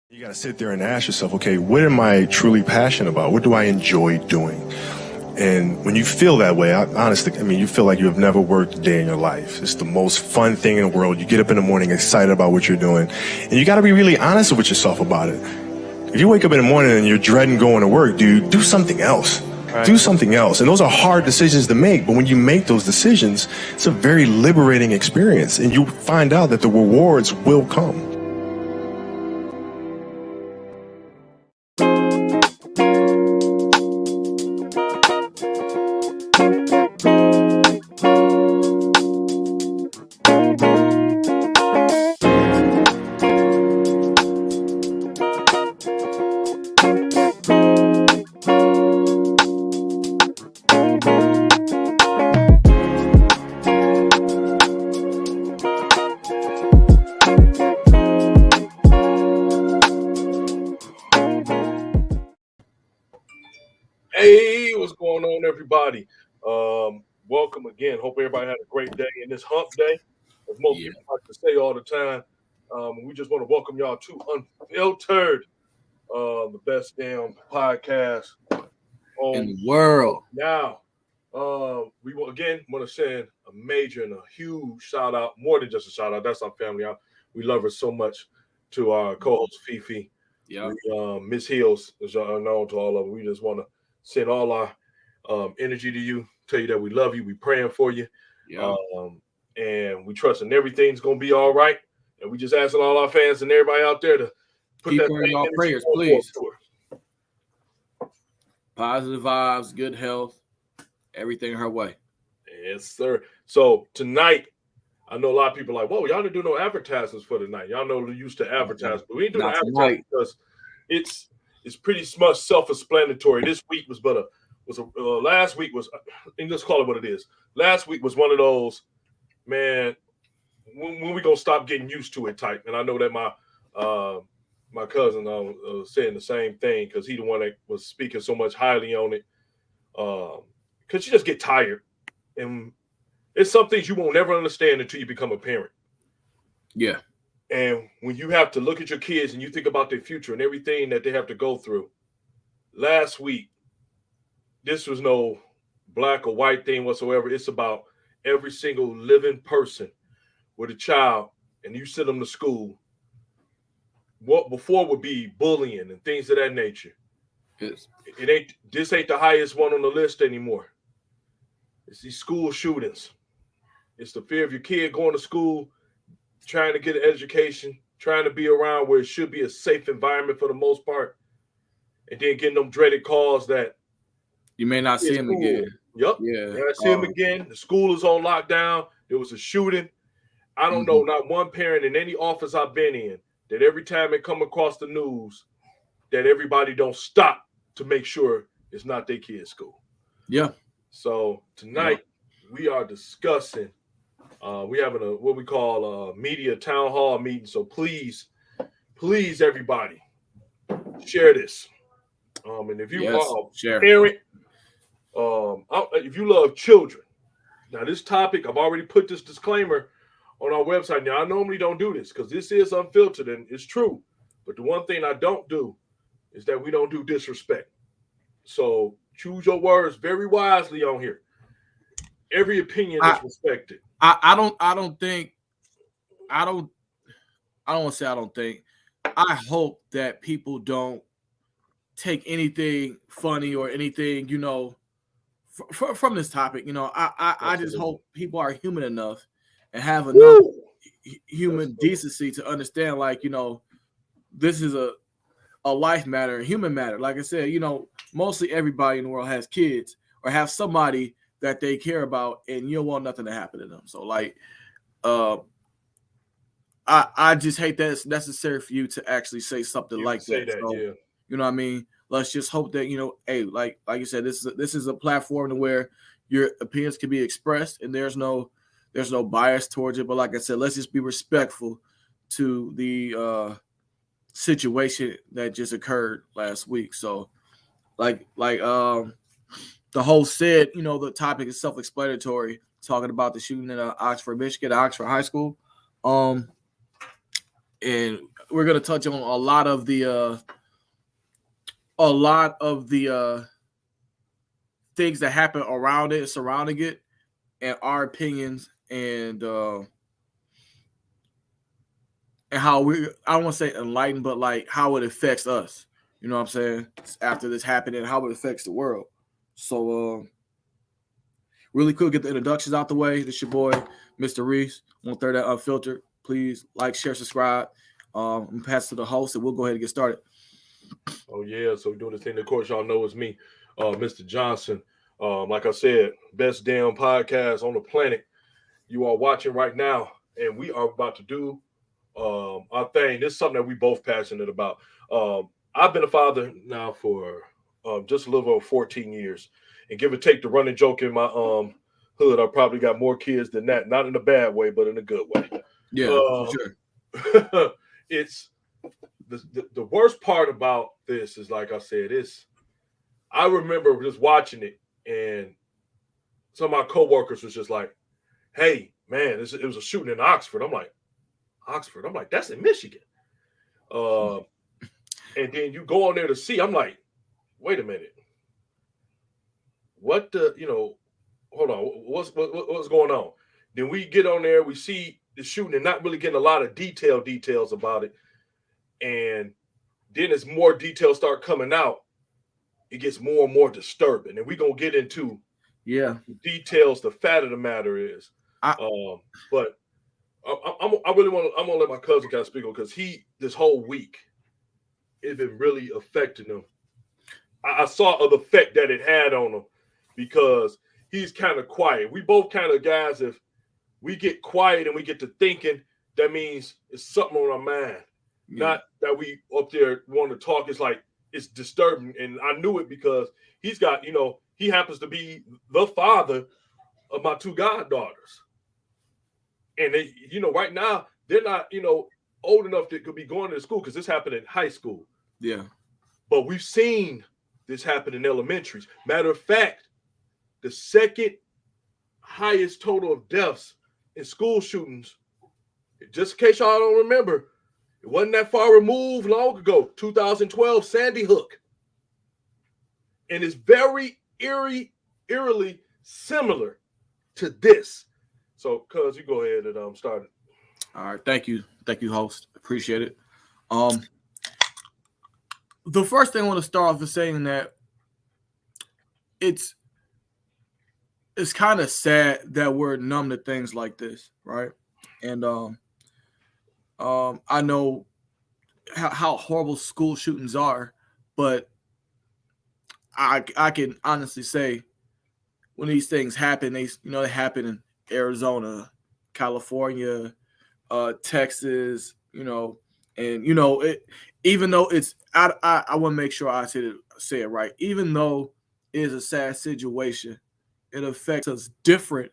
You got to sit there and ask yourself, okay, what am I truly passionate about? What do I enjoy doing? And when you feel that way, you feel like you have never worked a day in your life. It's the most fun thing in the world. You get up in the morning excited about what you're doing. And you got to be really honest with yourself about it. If you wake up in the morning and you're dreading going to work, dude, do something else. Right. Do something else. And those are hard decisions to make. But when you make those decisions, it's a very liberating experience. And you find out that the rewards will come. Hey, what's going on, everybody? Welcome again. Hope everybody had a great day in this hump day, as most people like to say all the time. We just want to welcome y'all to Unfiltered, the best damn podcast in the world. Now, we will again want to send a major and a huge shout out, more than just a shout out. That's our family. We love her so much. To our co-host Fifi, Miss Hills, as y'all know, to all of them. We just want to send all our energy to you, tell you that we love you, we praying for you, and we trusting everything's gonna be all right. And we just asking all our fans and everybody out there to put keep that her in y'all prayers, please. Positive vibes, good health, everything her way. Yes, sir. So tonight, I know a lot of people are like, whoa, y'all didn't do no advertisements for tonight. Y'all know we're used to advertise, but we didn't do no advertising because it's pretty much self-explanatory. This week was last week was, and let's call it what it is. Last week was one of those, man, when we gonna stop getting used to it type. And I know that my cousin was saying the same thing because he the one that was speaking so much highly on it. Because you just get tired, and it's some things you won't never understand until you become a parent. Yeah. And when you have to look at your kids and you think about their future and everything that they have to go through, last week, this was no black or white thing whatsoever. It's about every single living person with a child, and you send them to school. What before would be bullying and things of that nature. Yes. This ain't the highest one on the list anymore. It's these school shootings. It's the fear of your kid going to school, trying to get an education, trying to be around where it should be a safe environment for the most part, and then getting them dreaded calls that you may not see him again. Yep. Yeah. I see him again. The school is on lockdown. There was a shooting. I don't know, not one parent in any office I've been in that every time it come across the news that everybody don't stop to make sure it's not their kid's school. Yeah. So tonight we are discussing. We having what we call a media town hall meeting. So please, everybody, share this. And if you are a parent, if you love children, now this topic, I've already put this disclaimer on our website. Now I normally don't do this because this is unfiltered and it's true. But the one thing I don't do is that we don't do disrespect. So choose your words very wisely on here. Every opinion is respected. I hope that people don't take anything funny or anything, from this topic. I just hope people are human enough and have enough human decency to understand, this is a life matter, a human matter. Like I said, mostly everybody in the world has kids or have somebody that they care about, and you don't want nothing to happen to them. So, I just hate that it's necessary for you to actually say something like that. So, you know what I mean? Let's just hope that, hey, like you said, this is a platform to where your opinions can be expressed, and there's no bias towards it. But like I said, let's just be respectful to the situation that just occurred last week. So, the host said, the topic is self-explanatory, talking about the shooting in Oxford, Michigan, Oxford High School. And gonna touch on a lot of the things that happen around it, surrounding it, and our opinions, and how I don't want to say enlightened, but like how it affects us. You know what I'm saying? After this happened and how it affects the world. So really quick, get the introductions out the way. This your boy, Mr. Reese, 1/3 that Unfiltered. Please like, share, subscribe. I'm pass to the host, and we'll go ahead and get started. Oh yeah, so we're doing this thing. Of course, y'all know it's me, Mr. Johnson. Like I said, best damn podcast on the planet. You are watching right now, and we are about to do our thing. This is something that we both passionate about. I've been a father now for just a little over 14 years, and give or take the running joke in my hood, I probably got more kids than that. Not in a bad way, but in a good way. Yeah, for sure. It's the worst part about this is, like I said, I remember just watching it, and some of my coworkers was just like, "Hey, man, it was a shooting in Oxford." I'm like, "Oxford?" I'm like, "That's in Michigan." And then you go on there to see. I'm like, "Wait a minute, what the hold on, what's going on?" Then we get on there, we see the shooting, and not really getting a lot of details about it. And then as more details start coming out, it gets more and more disturbing. And we're gonna get into the details. The fact of the matter is, but I really want to. I'm gonna let my cousin kind of speak on, because this whole week it's been really affecting him. I saw the effect that it had on him, because he's kind of quiet. We both kind of guys, if we get quiet and we get to thinking, that means it's something on our mind. Yeah. Not that we up there want to talk. It's like, it's disturbing. And I knew it because he's got, he happens to be the father of my two goddaughters. And they, right now, they're not, old enough that could be going to school, because this happened in high school. Yeah. But we've seen this happen in elementaries. Matter of fact, the second highest total of deaths in school shootings, just in case y'all don't remember, it wasn't that far removed long ago, 2012, Sandy Hook. And it's very eerily similar to this. So, cuz, you go ahead and start it. All right, thank you, host. Appreciate it. The first thing I want to start off is saying that it's kind of sad that we're numb to things like this, right? And I know how horrible school shootings are, but I can honestly say, when these things happen, they happen in Arizona, California, Texas, and even though it's, I want to make sure I say it right. Even though it is a sad situation, it affects us different,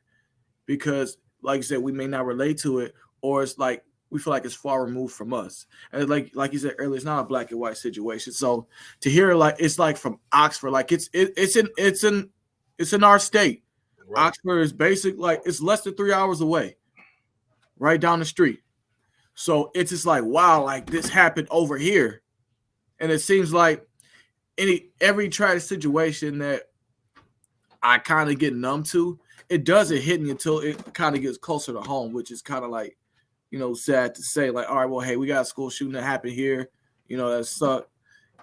because, like you said, we may not relate to it, or it's like we feel like it's far removed from us. And like you said earlier, it's not a black and white situation. So to hear it's like from Oxford, like it's in our state. Right. Oxford is like it's less than 3 hours away, right down the street. So it's just like, wow, like this happened over here. And it seems like every tragic situation that I kind of get numb to, it doesn't hit me until it kind of gets closer to home, which is kind of like, sad to say, like, all right, well, hey, we got a school shooting that happened here, that sucked.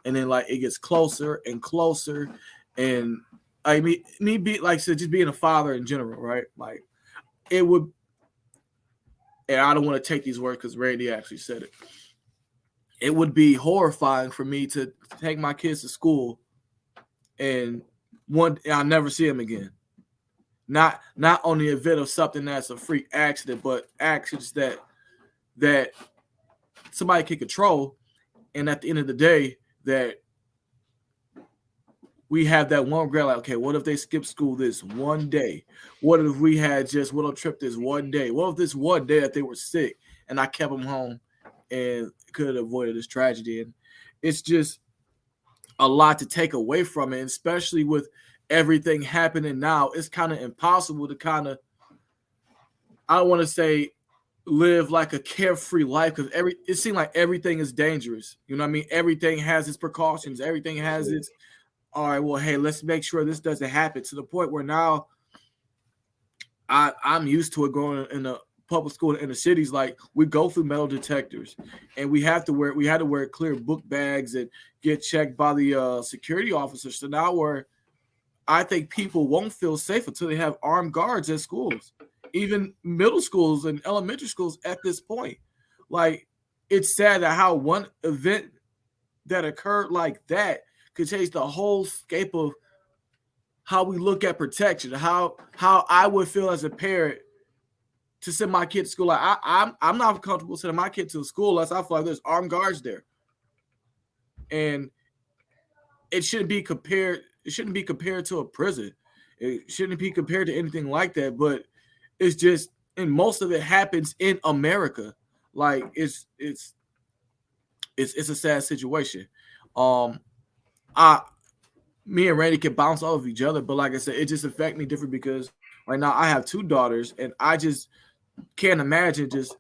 And then like it gets closer and closer. And I mean, me be like I said, just being a father in general, right? Like it would, and I don't want to take these words because Randy actually said it. It would be horrifying for me to take my kids to school and I'll never see them again. Not on the event of something that's a freak accident, but accidents that somebody can control. And at the end of the day, that we have that one regret, like, okay, what if they skip school this one day? What if we had just went on a trip this one day? What if this one day that they were sick and I kept them home and could have avoided this tragedy? And it's just a lot to take away from it, and especially with everything happening now. It's kind of impossible to I don't want to say live like a carefree life because it seems like everything is dangerous. You know what I mean? Everything has its precautions. Everything has its. All right, well, hey, let's make sure this doesn't happen to the point where now I'm used to it going in a public school in the cities. Like we go through metal detectors, and we had to wear clear book bags and get checked by the security officers. So now where I think people won't feel safe until they have armed guards at schools, even middle schools and elementary schools at this point. Like it's sad that how one event that occurred like that could change the whole scape of how we look at protection, how I would feel as a parent to send my kid to school. Like I'm not comfortable sending my kid to school unless I feel like there's armed guards there. And it shouldn't be compared to a prison. It shouldn't be compared to anything like that. But it's just, and most of it happens in America. Like it's a sad situation. Me and Randy can bounce off of each other, but like I said, it just affects me different because right now I have 2 daughters, and I just can't imagine just a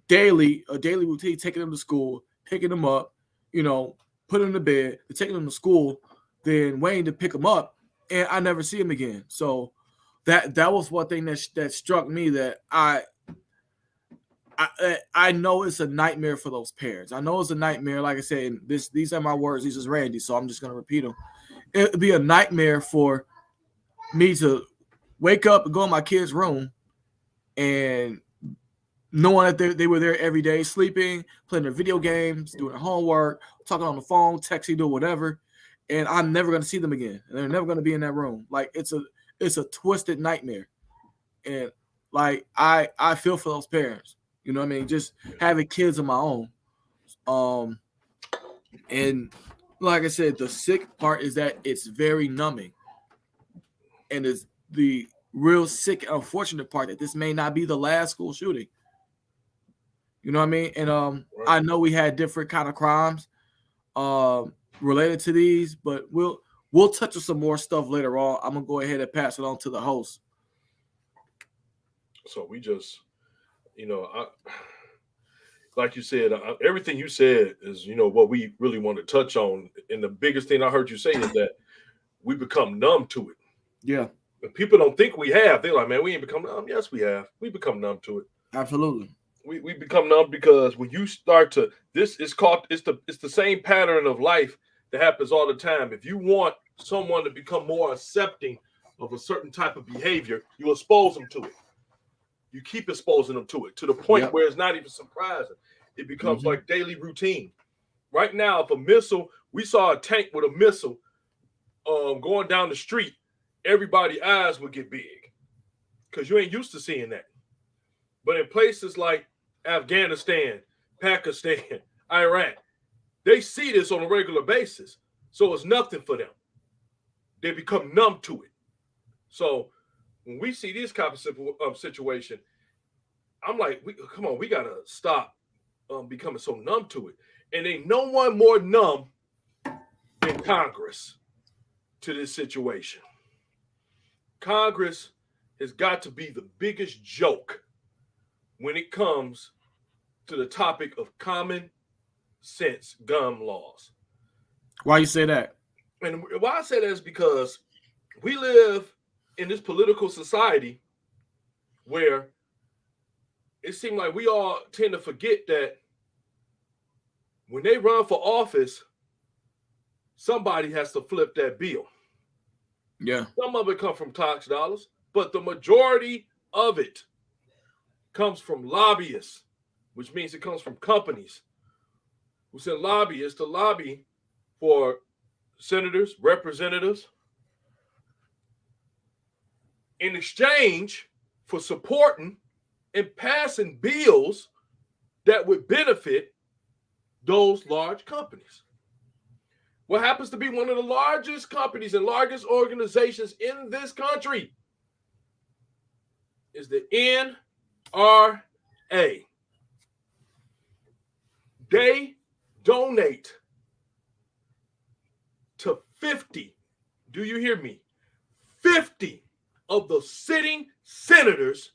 daily routine, taking them to school, picking them up, putting them to bed, taking them to school, then waiting to pick them up, and I never see them again. So that was one thing that struck me, that I know it's a nightmare for those parents. I know it's a nightmare. Like I said, and these are my words. These is Randy, so I'm just going to repeat them. It would be a nightmare for me to wake up and go in my kid's room and knowing that they were there every day, sleeping, playing their video games, doing their homework, talking on the phone, texting, doing whatever, and I'm never going to see them again. And they're never going to be in that room. Like it's a twisted nightmare. And like I feel for those parents. You know what I mean? Just having kids of my own. And like I said, the sick part is that it's very numbing. And it's the real sick, unfortunate part that this may not be the last school shooting. You know what I mean? And Right. I know we had different kind of crimes related to these, but we'll touch on some more stuff later on. I'm gonna go ahead and pass it on to the host. So we just, like you said, everything you said is, what we really want to touch on. And the biggest thing I heard you say is that we become numb to it. Yeah. And people don't think we have. They're like, man, we ain't become numb. Yes, we have. We become numb to it. Absolutely. We become numb because when you start to, it's the same pattern of life that happens all the time. If you want someone to become more accepting of a certain type of behavior, you expose them to it. You keep exposing them to it to the point where it's not even surprising. It becomes like daily routine. Right now, if we saw a tank with a missile going down the street, everybody's eyes would get big because you ain't used to seeing that. But in places like Afghanistan, Pakistan, Iraq, they see this on a regular basis. So it's nothing for them. They become numb to it. So when we see this kind of situation, I'm like, come on, we got to stop becoming so numb to it. And ain't no one more numb than Congress to this situation. Congress has got to be the biggest joke when it comes to the topic of common sense gun laws. Why you say that? And why I say that is because we live in this political society where it seems like we all tend to forget that when they run for office, somebody has to flip that bill. Yeah. Some of it comes from tax dollars, but the majority of it comes from lobbyists, which means it comes from companies who send lobbyists to lobby for senators, representatives, in exchange for supporting and passing bills that would benefit those large companies. What happens to be one of the largest companies and largest organizations in this country is the NRA. They donate to 50, do you hear me? 50 of the sitting senators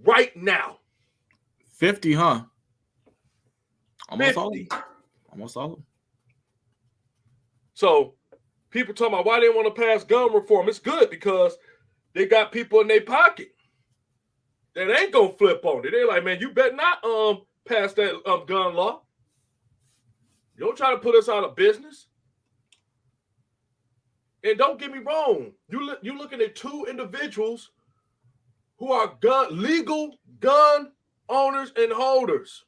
right now? 50, huh? Almost 50. all of them. Almost all of them. So people talking about why they want to pass gun reform. It's good because they got people in their pocket that ain't gonna flip on it. They're like, man, you better not pass that gun law. You don't try to put us out of business. And don't get me wrong, you looking at two individuals who are legal gun owners and holders.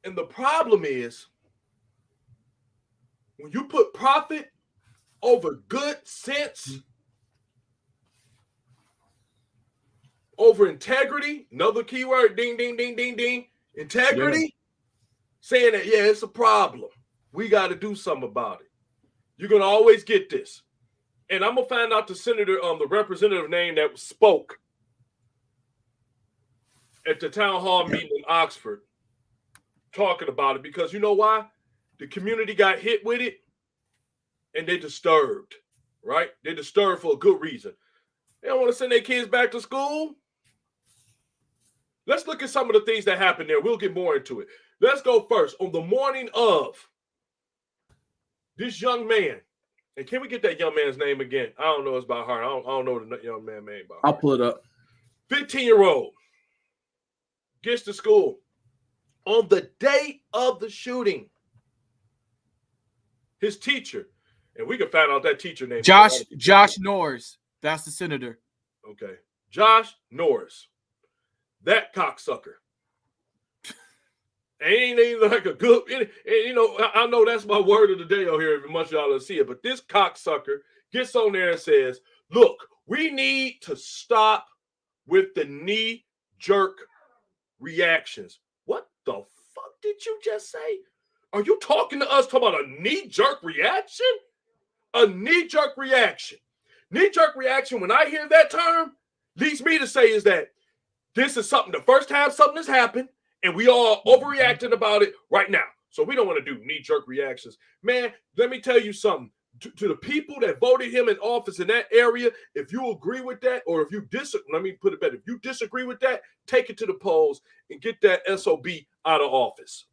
And the problem is, when you put profit over good sense, over integrity, another keyword, ding, ding, ding, ding, ding, integrity, saying that, yeah, it's a problem. We got to do something about it. You're going to always get this. And I'm going to find out the senator, the representative name that spoke at the town hall meeting in Oxford talking about it, because you know why? The community got hit with it and they're disturbed, right? They're disturbed for a good reason. They don't want to send their kids back to school. Let's look at some of the things that happened there. We'll get more into it. Let's go first. On the morning of this young man, and can we get that young man's name again? I don't know. It's by heart. I don't know the young man's name by heart. I'll pull it up. 15-year-old gets to school on the day of the shooting. His teacher, and we can find out that teacher name. Josh Norris. That's the senator. Okay. Josh Norris. That cocksucker. Ain't even like a good, and you know, I know that's my word of the day out here, if much y'all don't see it, but this cocksucker gets on there and says, look, we need to stop with the knee-jerk reactions. What the fuck did you just say? Are you talking to us talking about a knee-jerk reaction? A knee-jerk reaction. Knee-jerk reaction, when I hear that term, leads me to say is that this is something, the first time something has happened, and we all overreacting about it right now. So we don't want to do knee-jerk reactions. Man, let me tell you something. To the people that voted him in office in that area, if you agree with that, or if you disagree, let me put it better. If you disagree with that, take it to the polls and get that SOB out of office.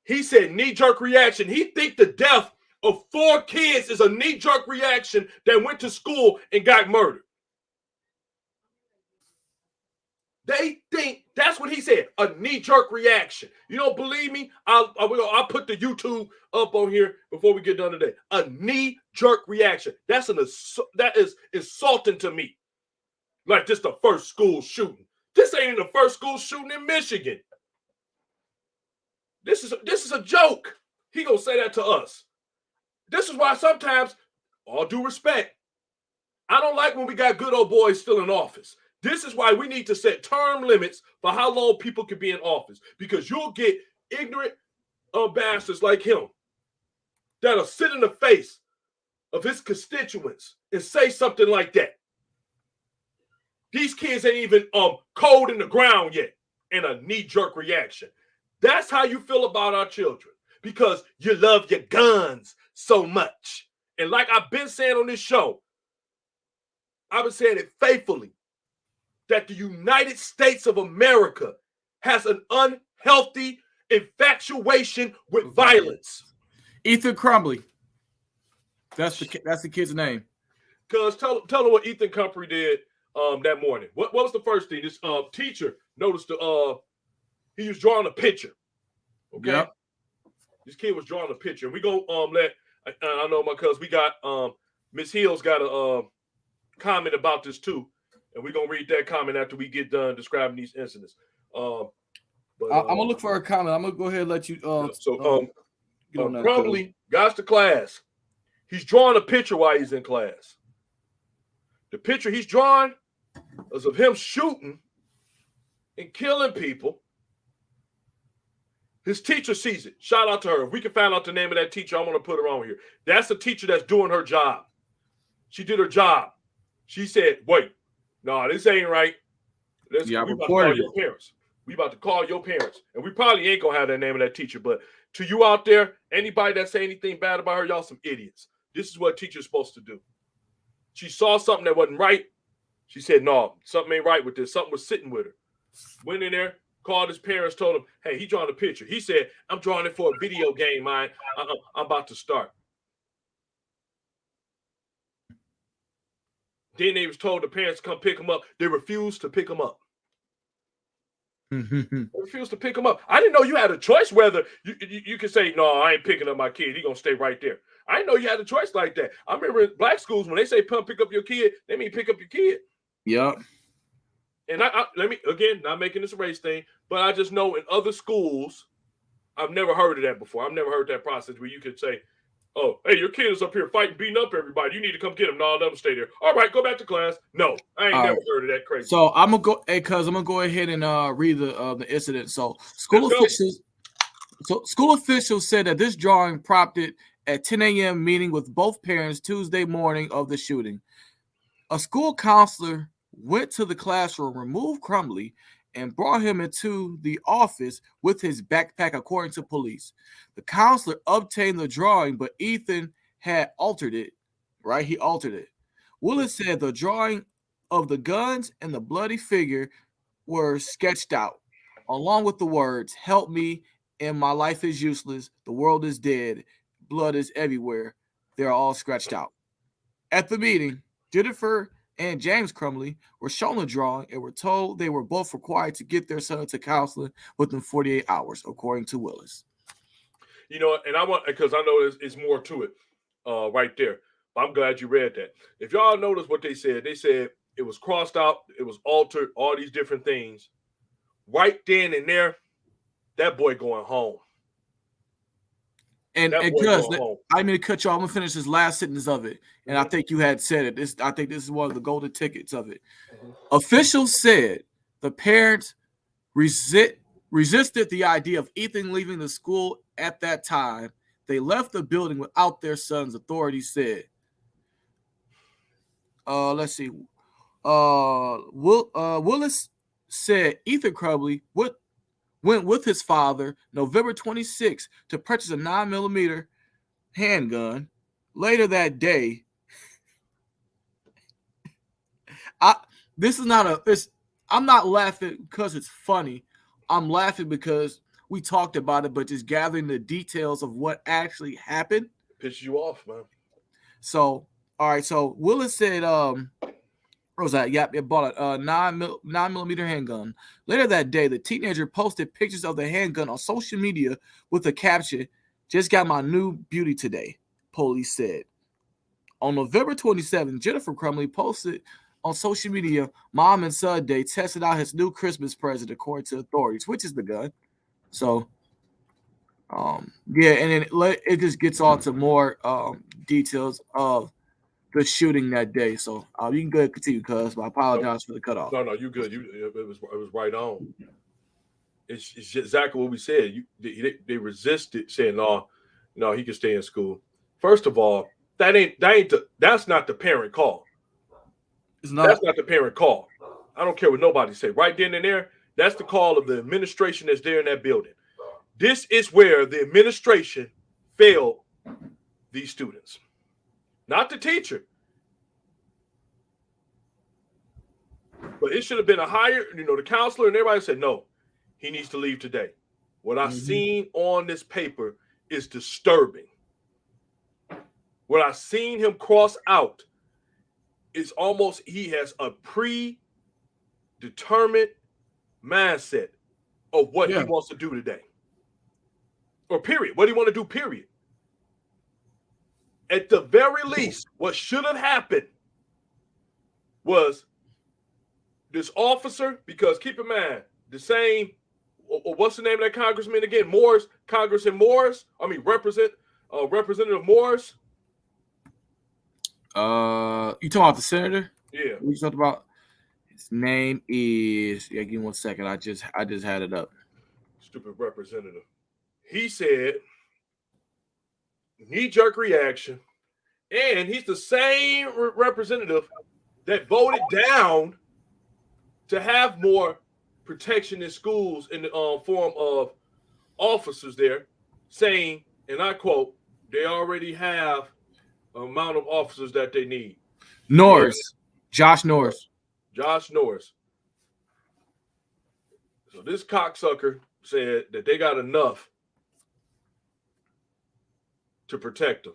He said knee-jerk reaction. He think the death of 4 kids is a knee-jerk reaction that went to school and got murdered. They think that's what he said, a knee-jerk reaction. You don't believe me? I'll put the YouTube up on here before we get done today. A knee-jerk reaction. That is insulting to me. Like this the first school shooting. This ain't the first school shooting in Michigan. This is a joke. He gonna say that to us. This is why sometimes, all due respect, I don't like when we got good old boys still in office. This is why we need to set term limits for how long people can be in office, because you'll get ignorant bastards like him that'll sit in the face of his constituents and say something like that. These kids ain't even cold in the ground yet, and a knee-jerk reaction. That's how you feel about our children, because you love your guns so much. And like I've been saying on this show, I've been saying it faithfully, that the United States of America has an unhealthy infatuation with violence. Ethan Crumbley. That's the kid's name. Cuz tell them what Ethan Crumbley did that morning. What was the first thing? This teacher noticed he was drawing a picture. Okay. Yep. This kid was drawing a picture. We go I know my cuz we got Miss Hills got a comment about this too. And we're going to read that comment after we get done describing these incidents. I'm going to look for a comment. I'm going to go ahead and let you. Probably got to class. He's drawing a picture while he's in class. The picture he's drawing is of him shooting and killing people. His teacher sees it. Shout out to her. If we can find out the name of that teacher, I'm going to put her on here. That's the teacher that's doing her job. She did her job. She said, wait. No, this ain't right. We about to call your parents. We about to call your parents. And we probably ain't going to have the name of that teacher. But to you out there, anybody that say anything bad about her, y'all some idiots. This is what teachers supposed to do. She saw something that wasn't right. She said, no, something ain't right with this. Something was sitting with her. Went in there, called his parents, told him, hey, he drawing a picture. He said, I'm drawing it for a video game, man. I'm about to start. Then they was told the parents to come pick him up. They refused to pick him up. They refused to pick him up. I didn't know you had a choice whether you could say, no, I ain't picking up my kid. He going to stay right there. I didn't know you had a choice like that. I remember in black schools, when they say pick up your kid, they mean pick up your kid. Yep. And let me, again, not making this a race thing, but I just know in other schools, I've never heard of that before. I've never heard that process where you could say, oh, hey, your kid is up here fighting, beating up everybody. You need to come get him. No, let him stay there. All right, go back to class. No, I ain't never heard of that crazy. So I'm gonna go, cuz I'm gonna go ahead and read the incident. So school officials said that this drawing prompted at 10 a.m. meeting with both parents Tuesday morning of the shooting. A school counselor went to the classroom, removed Crumbley, and brought him into the office with his backpack, according to police. The counselor obtained the drawing, but Ethan had altered it, right? He altered it. Willis said the drawing of the guns and the bloody figure were sketched out, along with the words, help me, and my life is useless, the world is dead, blood is everywhere. They're all scratched out. At the meeting, Jennifer and James Crumbley were shown the drawing and were told they were both required to get their son to counseling within 48 hours, according to Willis. You know, and I want, because I know it's more to it right there. But I'm glad you read that. If y'all notice what they said it was crossed out, it was altered, all these different things. Right then and there, that boy going home. And because I mean to cut you off, I'm gonna finish this last sentence of it. And I think you had said it. I think this is one of the golden tickets of it. Officials said the parents resisted the idea of Ethan leaving the school at that time. They left the building without their sons, authorities said. Let's see. Willis said Ethan Crumbley went with his father November 26th to purchase a 9mm handgun. Later that day, I'm not laughing because it's funny. I'm laughing because we talked about it, but just gathering the details of what actually happened. Pisses you off, man. So, all right. So Willis said, what was that? Yep, it bought a 9mm handgun. Later that day, the teenager posted pictures of the handgun on social media with the caption, "Just got my new beauty today," police said. On November 27th, Jennifer Crumbley posted on social media, "Mom and son day tested out his new Christmas present," according to authorities, which is the gun. So, yeah, and then it just gets on to more details of the shooting that day. So you can go ahead and continue, cuz. I apologize for the cutoff. No, you good. It was right on. It's exactly what we said. They resisted saying, no, he can stay in school. First of all, that's not the parent call. It's not. That's not the parent call. I don't care what nobody say. Right then and there, that's the call of the administration that's there in that building. This is where the administration failed these students. Not the teacher. But it should have been a higher, the counselor and everybody said, no, he needs to leave today. What I've seen on this paper is disturbing. What I've seen him cross out is almost, he has a predetermined mindset of what he wants to do today. Or period. What do you want to do, period. At the very least, what should have happened was this officer, because keep in mind, the same, what's the name of that congressman again? Morris, Congressman Morris. Representative Morris. You talking about the senator? Yeah. We talked about. His name is. Yeah, give me 1 second. I just had it up. Stupid representative. He said, knee-jerk reaction, and he's the same representative that voted down to have more protection in schools in the form of officers there, saying, and I quote, they already have an amount of officers that they need. Norris. Josh Norris. Josh Norris. So this cocksucker said that they got enough to protect him.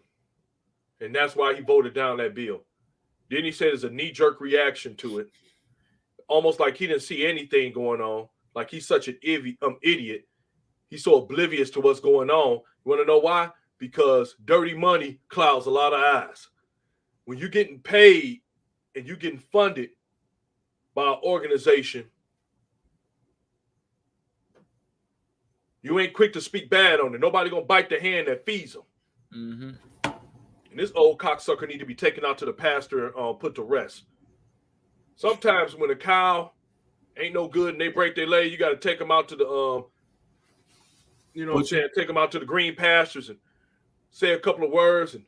And that's why he voted down that bill. Then he said there's a knee-jerk reaction to it. Almost like he didn't see anything going on. Like he's such an idiot. He's so oblivious to what's going on. You want to know why? Because dirty money clouds a lot of eyes. When you're getting paid and you're getting funded by an organization, you ain't quick to speak bad on it. Nobody gonna bite the hand that feeds them. Mm-hmm. And this old cocksucker need to be taken out to the pasture and put to rest. Sometimes when a cow ain't no good and they break their leg, you got to take them out to the, take them out to the green pastures and say a couple of words and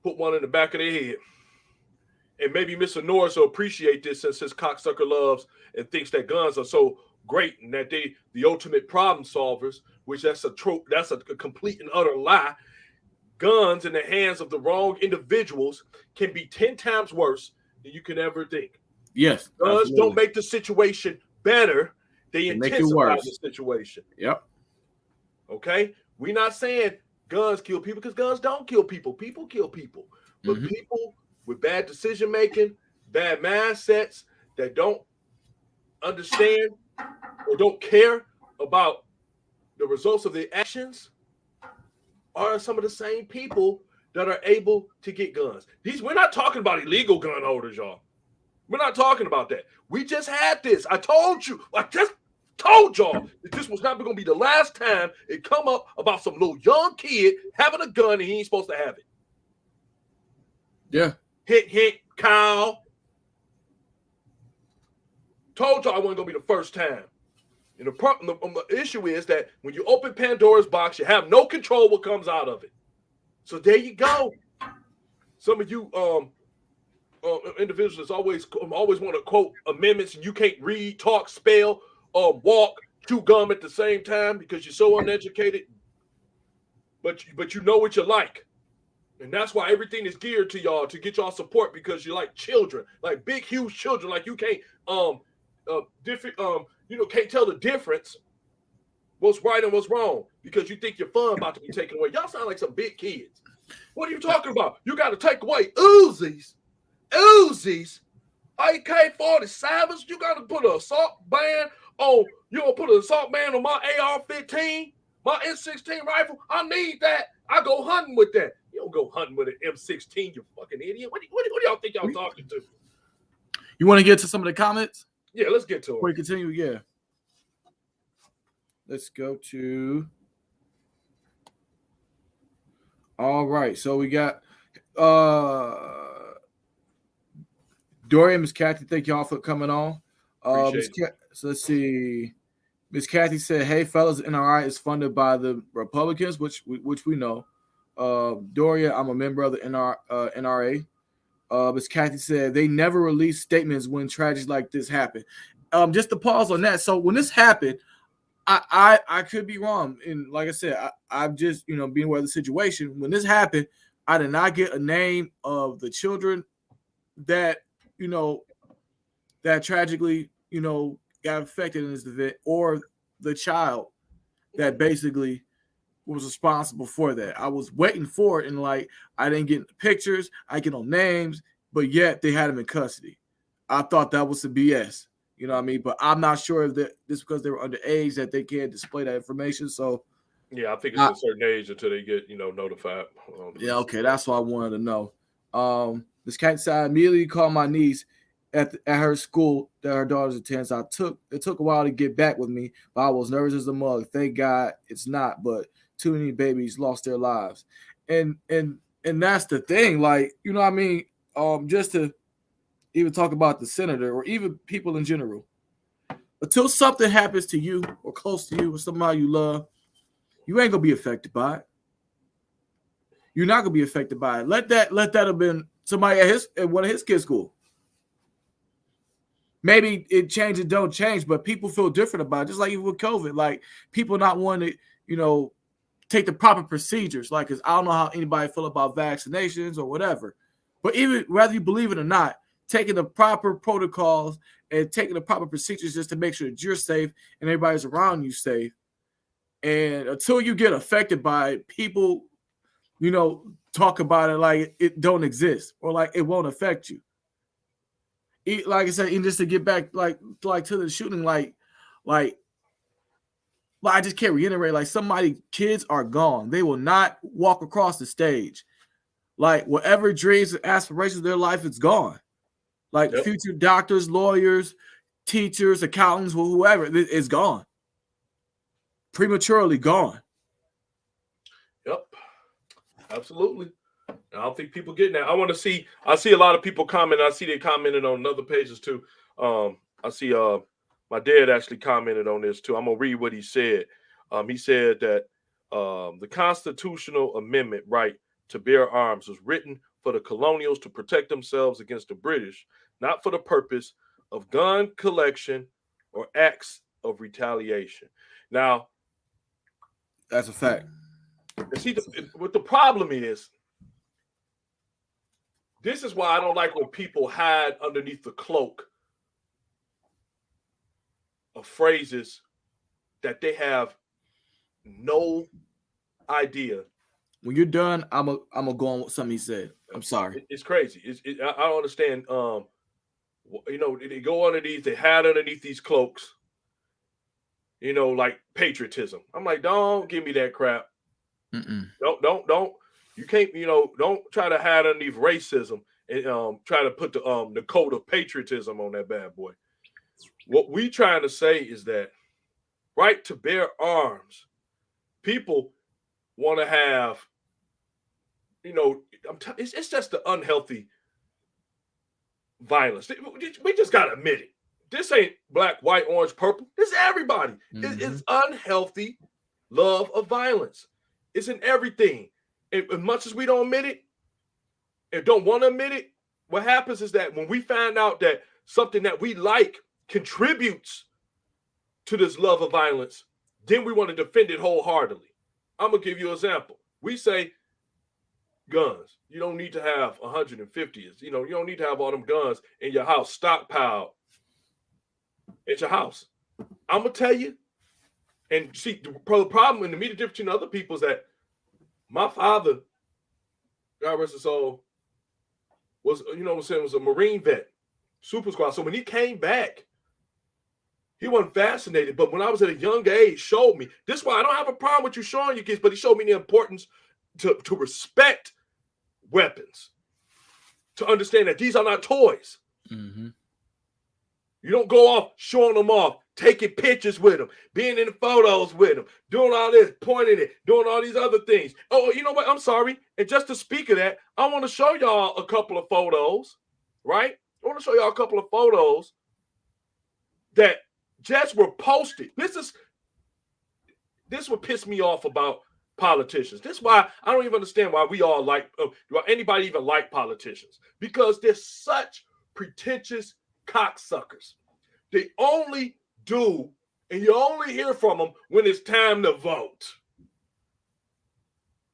put one in the back of their head. And maybe Mr. Norris will appreciate this since his cocksucker loves and thinks that guns are so great and that they the ultimate problem solvers, which that's a trope, that's a complete and utter lie. Guns in the hands of the wrong individuals can be 10 times worse than you can ever think. Yes. Guns don't make the situation better. They intensify the situation. Yep. Okay? We're not saying guns kill people because guns don't kill people. People kill people. But people with bad decision making, bad mindsets that don't understand or don't care about the results of their actions are some of the same people that are able to get guns. We're not talking about illegal gun holders, y'all. We're not talking about that. We just had this. I just told y'all that this was not going to be the last time it come up about some little young kid having a gun and he ain't supposed to have it. Yeah. Hint, Kyle. Told y'all it wasn't going to be the first time. And the issue is that when you open Pandora's box, you have no control what comes out of it. So there you go. Some of you individuals always want to quote amendments and you can't read, talk, spell, walk, chew gum at the same time because you're so uneducated. But you know what you like. And that's why everything is geared to y'all to get y'all support because you're like children, like big, huge children. Like you can't can't tell the difference what's right and what's wrong because you think your fun about to be taken away. Y'all sound like some big kids. What are you talking about? You got to take away Uzis, AK-47s. You got to put an assault band on. You gonna put an assault band on my AR-15, my M16 rifle? I need that. I go hunting with that. You don't go hunting with an M16, you fucking idiot. What do y'all think y'all talking to? You want to get to some of the comments? Yeah, let's get to it. Before we continue, yeah. Let's go to. All right, so we got Dorian, Miss Kathy. Thank y'all for coming on. So let's see. Miss Kathy said, "Hey fellas, NRI is funded by the Republicans, which we know." Doria, I'm a member of the NRA. Miss Kathy said they never release statements when tragedies like this happen. Just to pause on that. So when this happened, I could be wrong, and like I said, I'm just being aware of the situation. When this happened, I did not get a name of the children that that tragically got affected in this event, or the child that basically was responsible for that. I was waiting for it, and I didn't get pictures, I get no names, but yet they had him in custody. I thought that was some BS. You know what I mean? But I'm not sure if that this because they were underage that they can't display that information. So yeah, I think it's a certain age until they get notified. Yeah, okay, that's what I wanted to know. This cat said I immediately called my niece at her school that her daughter's attends. It took a while to get back with me, but I was nervous as a mug. Thank God it's not, but too many babies lost their lives. And that's the thing, what I mean? Just to even talk about the senator or even people in general. Until something happens to you or close to you or somebody you love, you ain't gonna be affected by it. You're not gonna be affected by it. Let that have been somebody at one of his kids' school. Maybe it change and don't change, but people feel different about it. Just like even with COVID, people not wanting to, take the proper procedures. Because I don't know how anybody feel about vaccinations or whatever. But even whether you believe it or not, taking the proper protocols and taking the proper procedures just to make sure that you're safe and everybody's around you safe. And until you get affected by it, people, talk about it like it don't exist or like it won't affect you. Like I said, and just to get back like to the shooting, like I just can't reiterate, like kids are gone. They will not walk across the stage. Like whatever dreams and aspirations of their life, it's gone. Like future doctors, lawyers, teachers, accountants, whoever, it's gone. Prematurely gone. Yep. Absolutely. I don't think people getting that. I see a lot of people comment. I see they commented on other pages too. I see my dad actually commented on this too. I'm gonna read what he said. He said that the constitutional amendment right to bear arms was written for the colonials to protect themselves against the British, not for the purpose of gun collection or acts of retaliation. Now, that's a fact. See, what the problem is, this is why I don't like when people hide underneath the cloak of phrases that they have no idea. When you're done, I'm gonna go on with something he said. I'm sorry. It's crazy. I don't understand. They go underneath, they hide underneath these cloaks. Like patriotism. I'm like, don't give me that crap. Mm-mm. Don't. You can't. Don't try to hide underneath racism and try to put the code of patriotism on that bad boy. What we trying to say is that right to bear arms. People want to have. It's just the unhealthy violence. We just gotta admit it. This ain't black, white, orange, purple. This is everybody. Mm-hmm. It's unhealthy love of violence. It's in everything. As much as we don't admit it and don't want to admit it, what happens is that when we find out that something that we like contributes to this love of violence, then we want to defend it wholeheartedly. I'm going to give you an example. We say guns. You don't need to have 150. You don't need to have all them guns in your house stockpiled at your house. I'm going to tell you, and see, the problem and the immediate difference between other people is that my father, God rest his soul, was, was a Marine vet, super squad. So when he came back, he wasn't fascinated. But when I was at a young age, showed me. This is why I don't have a problem with you showing your kids, but he showed me the importance to respect weapons, to understand that these are not toys. Mm-hmm. You don't go off showing them off, taking pictures with them, being in the photos with them, doing all this, pointing it, doing all these other things. Oh, you know what? I'm sorry. And just to speak of that, I want to show y'all a couple of photos, right? I want to show y'all a couple of photos that just were posted. This would piss me off about politicians. This is why I don't even understand why we all why anybody even like politicians, because they're such pretentious cocksuckers. They only do, and you only hear from them when it's time to vote.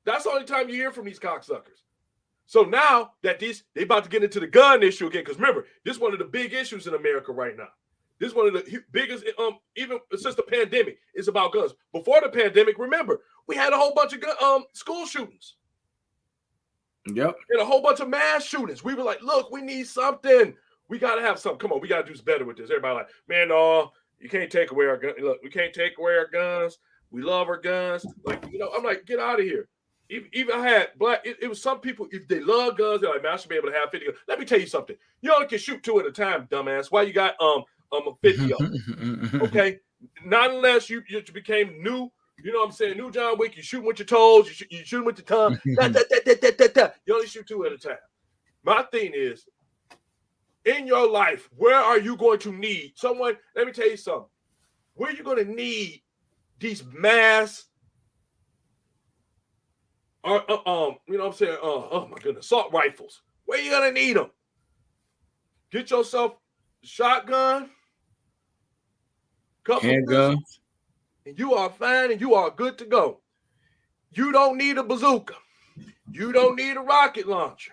That's the only time you hear from these cocksuckers. So now that they about to get into the gun issue again, because remember, this is one of the big issues in America right now. This is one of the biggest, even since the pandemic, is about guns. Before the pandemic, remember, we had a whole bunch of school shootings. Yep. And a whole bunch of mass shootings. We were like, look, we need something. We got to have something. Come on, we got to do better with this. Everybody like, man, no, you can't take away our guns. Look, we can't take away our guns. We love our guns. Like, I'm like, get out of here. Even I had it was some people, if they love guns, they're like, man, I should be able to have 50 guns. Let me tell you something. You only can shoot 2 at a time, dumbass. Why you got a 50 of them? Okay? Not unless you became new, new John Wick. You shoot with your toes, you shoot with your tongue. You only shoot 2 at a time. My thing is, in your life, where are you going to need someone? Let me tell you something. Where are you going to need these mass, oh my goodness, assault rifles? Where are you going to need them? Get yourself a shotgun, couple pistols, and you are fine and you are good to go. You don't need a bazooka. You don't need a rocket launcher.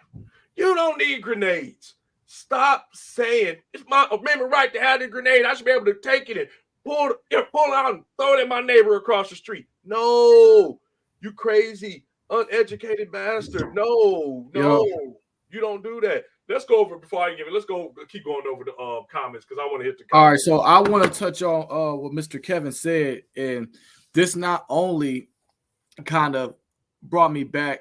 You don't need grenades. Stop saying it's my amendment right to have the grenade. I should be able to take it and pull it out and throw it at my neighbor across the street. No, you crazy, uneducated bastard. No, you don't do that. Let's go over before I give it. Let's keep going over the comments because I want to hit the comments. All right, so I want to touch on what Mr. Kevin said, and this not only kind of brought me back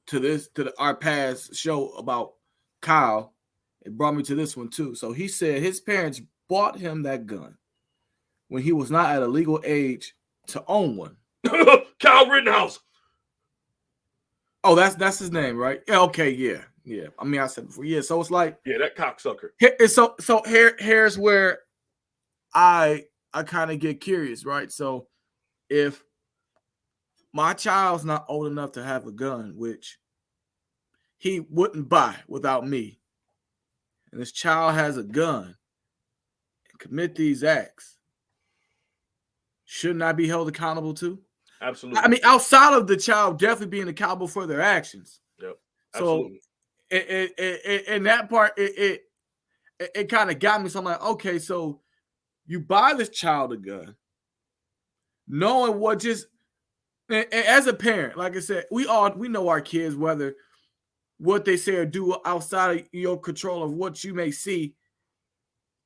to our past show about Kyle, it brought me to this one too. So he said his parents bought him that gun when he was not at a legal age to own one. Kyle Rittenhouse. Oh, that's his name, right? Yeah, okay, yeah. I mean, I said before, yeah. So it's like, yeah, that cocksucker. Here's where I kind of get curious, right? So if my child's not old enough to have a gun, which he wouldn't buy without me, and this child has a gun and commit these acts, shouldn't I be held accountable too? Absolutely. I mean, outside of the child definitely being accountable for their actions. Yep. Absolutely. So in that part, it kind of got me. So I'm like, okay, so you buy this child a gun, knowing what just as a parent, like I said, we know our kids, whether what they say or do outside of your control of what you may see.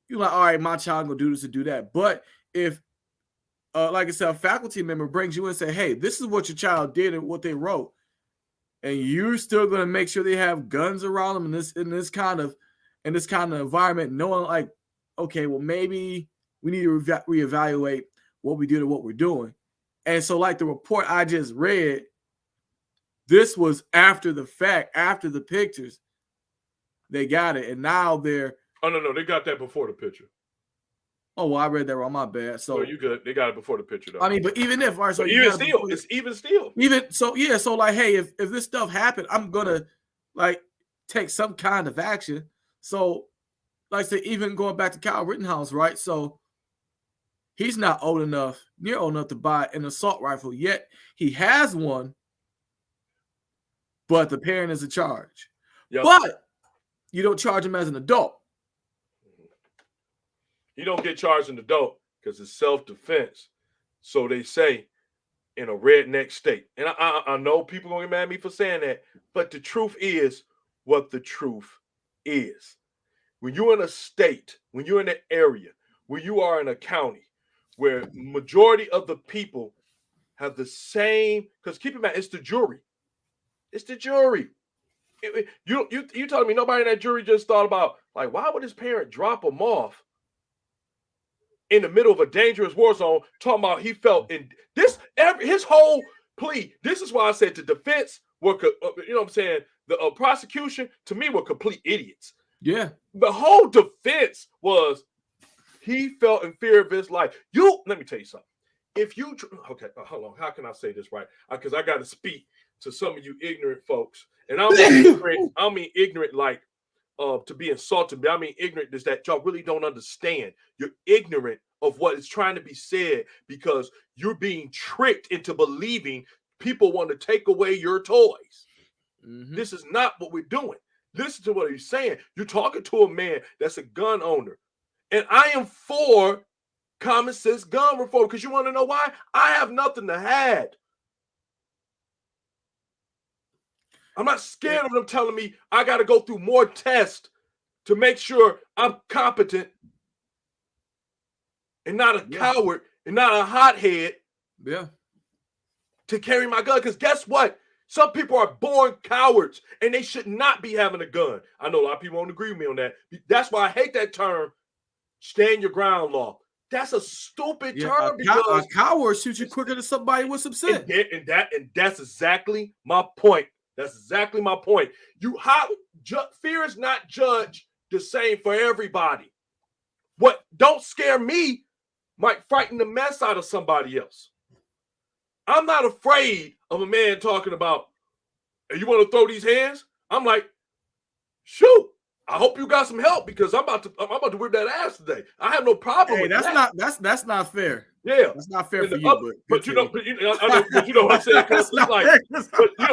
You're like, all right, my child gonna do this and do that. But if like I said, a faculty member brings you in and say, hey, this is what your child did and what they wrote, and you're still going to make sure they have guns around them in this kind of environment, knowing like, okay, well, maybe we need to reevaluate what we do to what we're doing. And so like the report I just read, this was after the fact, after the pictures, they got it. And now they're... Oh, no, they got that before the picture. Oh, well, I read that wrong. My bad. So you good. They got it before the picture, though. I mean, but even if... All right, so it's even still. Even so, yeah. So like, hey, if this stuff happened, I'm going to like take some kind of action. So like I said, even going back to Kyle Rittenhouse, right? So he's not near old enough to buy an assault rifle yet. He has one, but the parent is in charge. Yep. But you don't charge him as an adult. You don't get charged an adult because it's self-defense. So they say in a redneck state. And I know people going to get mad at me for saying that, but the truth is what the truth is. When you're in a state, when you're in an area, when you are in a county where majority of the people have the same, because keep in mind, it's the jury. It's the jury. You telling me nobody in that jury just thought about, like, why would his parent drop him off in the middle of a dangerous war zone, talking about he felt in this, his whole plea. This is why I said the defense were, you know what I'm saying? The prosecution, to me, were complete idiots. Yeah. The whole defense was he felt in fear of his life. Let me tell you something. If you, okay, hold on. How can I say this right? Because I got to speak to some of you ignorant folks. And I mean ignorant like, to be insulted, but I mean ignorant is that y'all really don't understand. You're ignorant of what is trying to be said because you're being tricked into believing people want to take away your toys. Mm-hmm. This is not what we're doing. Listen to what he's saying. You're talking to a man that's a gun owner. And I am for common sense gun reform because you want to know why? I have nothing to hide. I'm not scared of them telling me I got to go through more tests to make sure I'm competent and not a coward and not a hothead to carry my gun. Because guess what? Some people are born cowards and they should not be having a gun. I know a lot of people won't agree with me on that. That's why I hate that term, stand your ground law. That's a stupid term. Because a coward shoots you quicker than somebody with some sense. And that's exactly my point. That's exactly my point. Fear is not judged the same for everybody. What don't scare me might frighten the mess out of somebody else. I'm not afraid of a man talking about, hey, you want to throw these hands? I'm like, shoot. I hope you got some help because I'm about to whip that ass today. I have no problem with that. That's not fair. Yeah, that's not fair for you. But you know what I'm saying? It's like,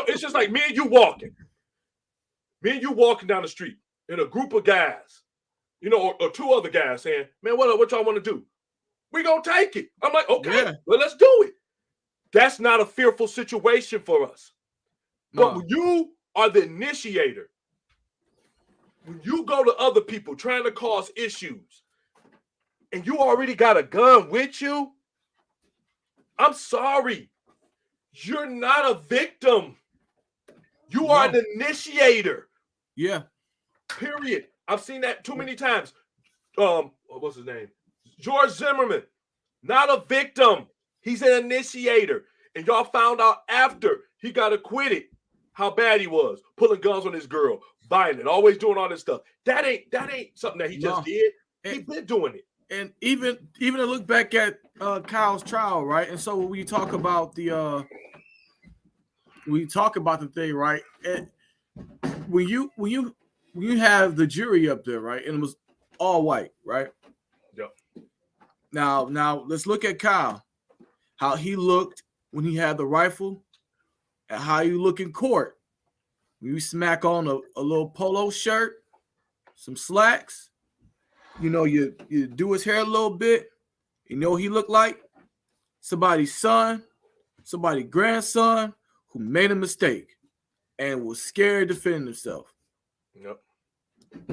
it's just like me and you walking. Me and you walking down the street in a group of guys, you know, or two other guys saying, man, what y'all want to do? We gonna take it. I'm like, okay, well, let's do it. That's not a fearful situation for us. But when you are the initiator, when you go to other people trying to cause issues, and you already got a gun with you, I'm sorry. You're not a victim. You are the initiator. Yeah. Period. I've seen that too many times. What's his name? George Zimmerman. Not a victim. He's an initiator. And y'all found out after he got acquitted how bad he was, pulling guns on his girl, violent, always doing all this stuff. That ain't something that he just did. He been doing it. And even to look back at Kyle's trial, right? And so when you talk about the thing, right? And when you have the jury up there, right? And it was all white, right? Yep. Now let's look at Kyle, how he looked when he had the rifle, and how you look in court. When you smack on a little polo shirt, some slacks, you know, you do his hair a little bit, you know he looked like somebody's son, somebody's grandson who made a mistake and was scared to defend himself. Yep.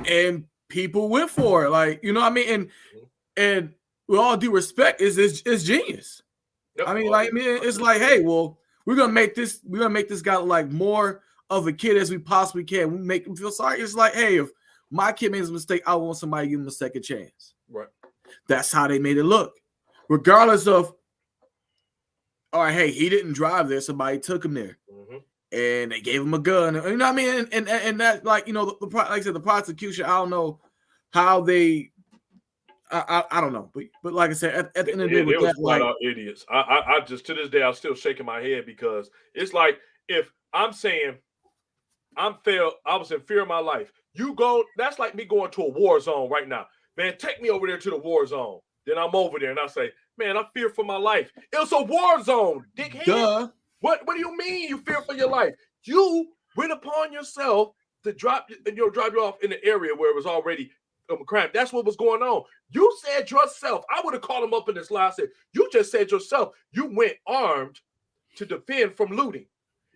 And people went for it, like, you know what I mean? And with all due respect, it's genius. Yep. I mean, it's like, hey, well, we're gonna make this guy like more of a kid as we possibly can. We make him feel sorry. It's like, hey, if my kid makes a mistake, I want somebody to give him a second chance. Right. That's how they made it look. Regardless of, all right, hey, he didn't drive there, somebody took him there. Mm-hmm. And they gave him a gun. You know what I mean? And that, like, you know, like I said, the prosecution, I don't know how they, I don't know. But like I said, at the end of the day, they was flat out idiots. I just, to this day, I'm still shaking my head, because it's like, if I'm saying I was in fear of my life. You go, that's like me going to a war zone right now. Man, take me over there to the war zone. Then I'm over there and I say, man, I fear for my life. It's a war zone, dickhead. Duh. What do you mean you fear for your life? You went upon yourself to drop you off in an area where it was already a crime. That's what was going on. You said yourself, I would have called him up in this lie. I said, you just said yourself, you went armed to defend from looting.